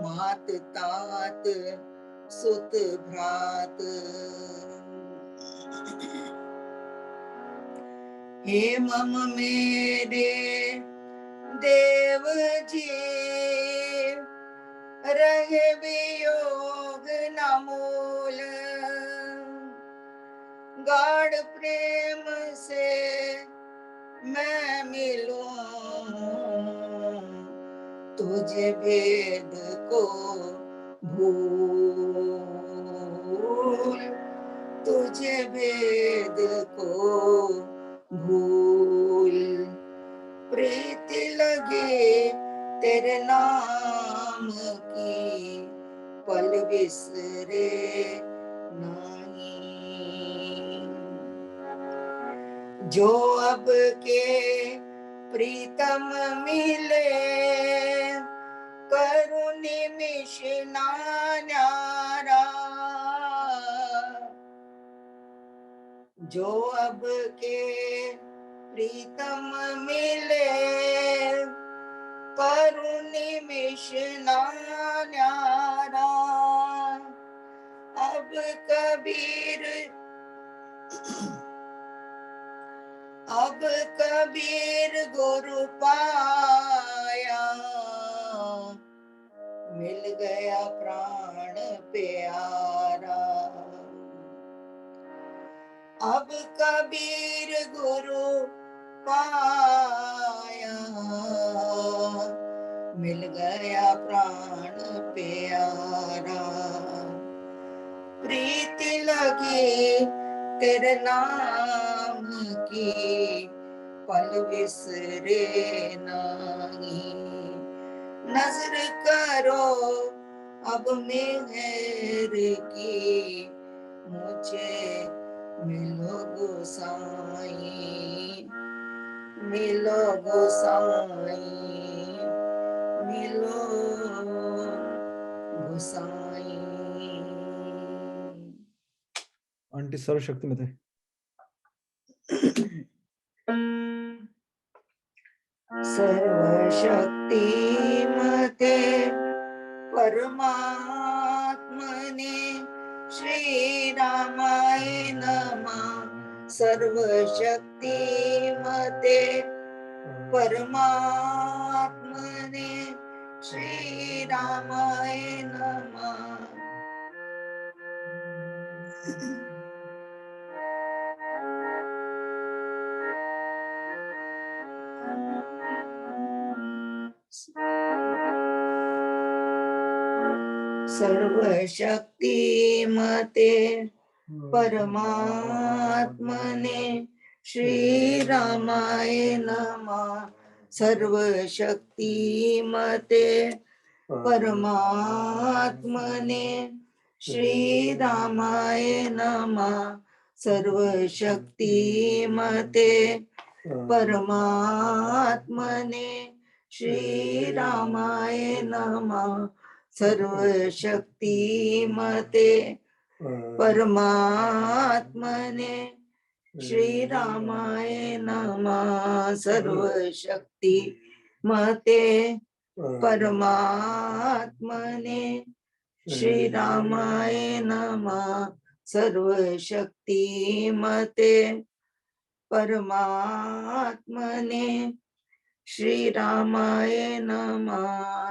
मात तात सुत भ्रात। हे मम मेरे देव जी, रहे वियोग न मूल। गाढ़ प्रेम से मैं मिलूं, तुझे भेद को भूल। तुझे भेद को भूल। प्रीति लगे तेरे नाम की, पल बिसरे नहीं। जो अब के प्रीतम मिले, करुण निमिष ना न्यारा। जो अब के प्रीतम मिले, करुण निमिष ना न्यारा। अब कबीर गुरु पाया, मिल गया प्राण प्यारा। अब कबीर गुरु पाया, मिल गया प्राण प्यारा। प्रीति लगी तेरे नाम की, पल बिसरे नहीं। नजर करो अब मेहर की, मुझे मिलो गोसाई, मिलो गोसाई, मिलो गोसाई। आंटी सर्वशक्ति में थे। सर्वशक्ति मते परमात्मने श्री रामाय नमः। सर्वशक्ति मते परमात्मने श्री रामाय नमः। सर्वशक्ति मते परमात्मने श्री रामाय नमः। सर्वशक्ति मते परमात्मने श्री रामाय नमः। सर्वशक्ति मते परमात्मने श्री रामाय नमः। सर्वशक्ति मते परमात्मने श्री रामाय नमः। सर्वशक्ति मते परमात्मने श्री रामाय नमः। सर्वशक्ति मते परमात्मने श्री रामाय नमः।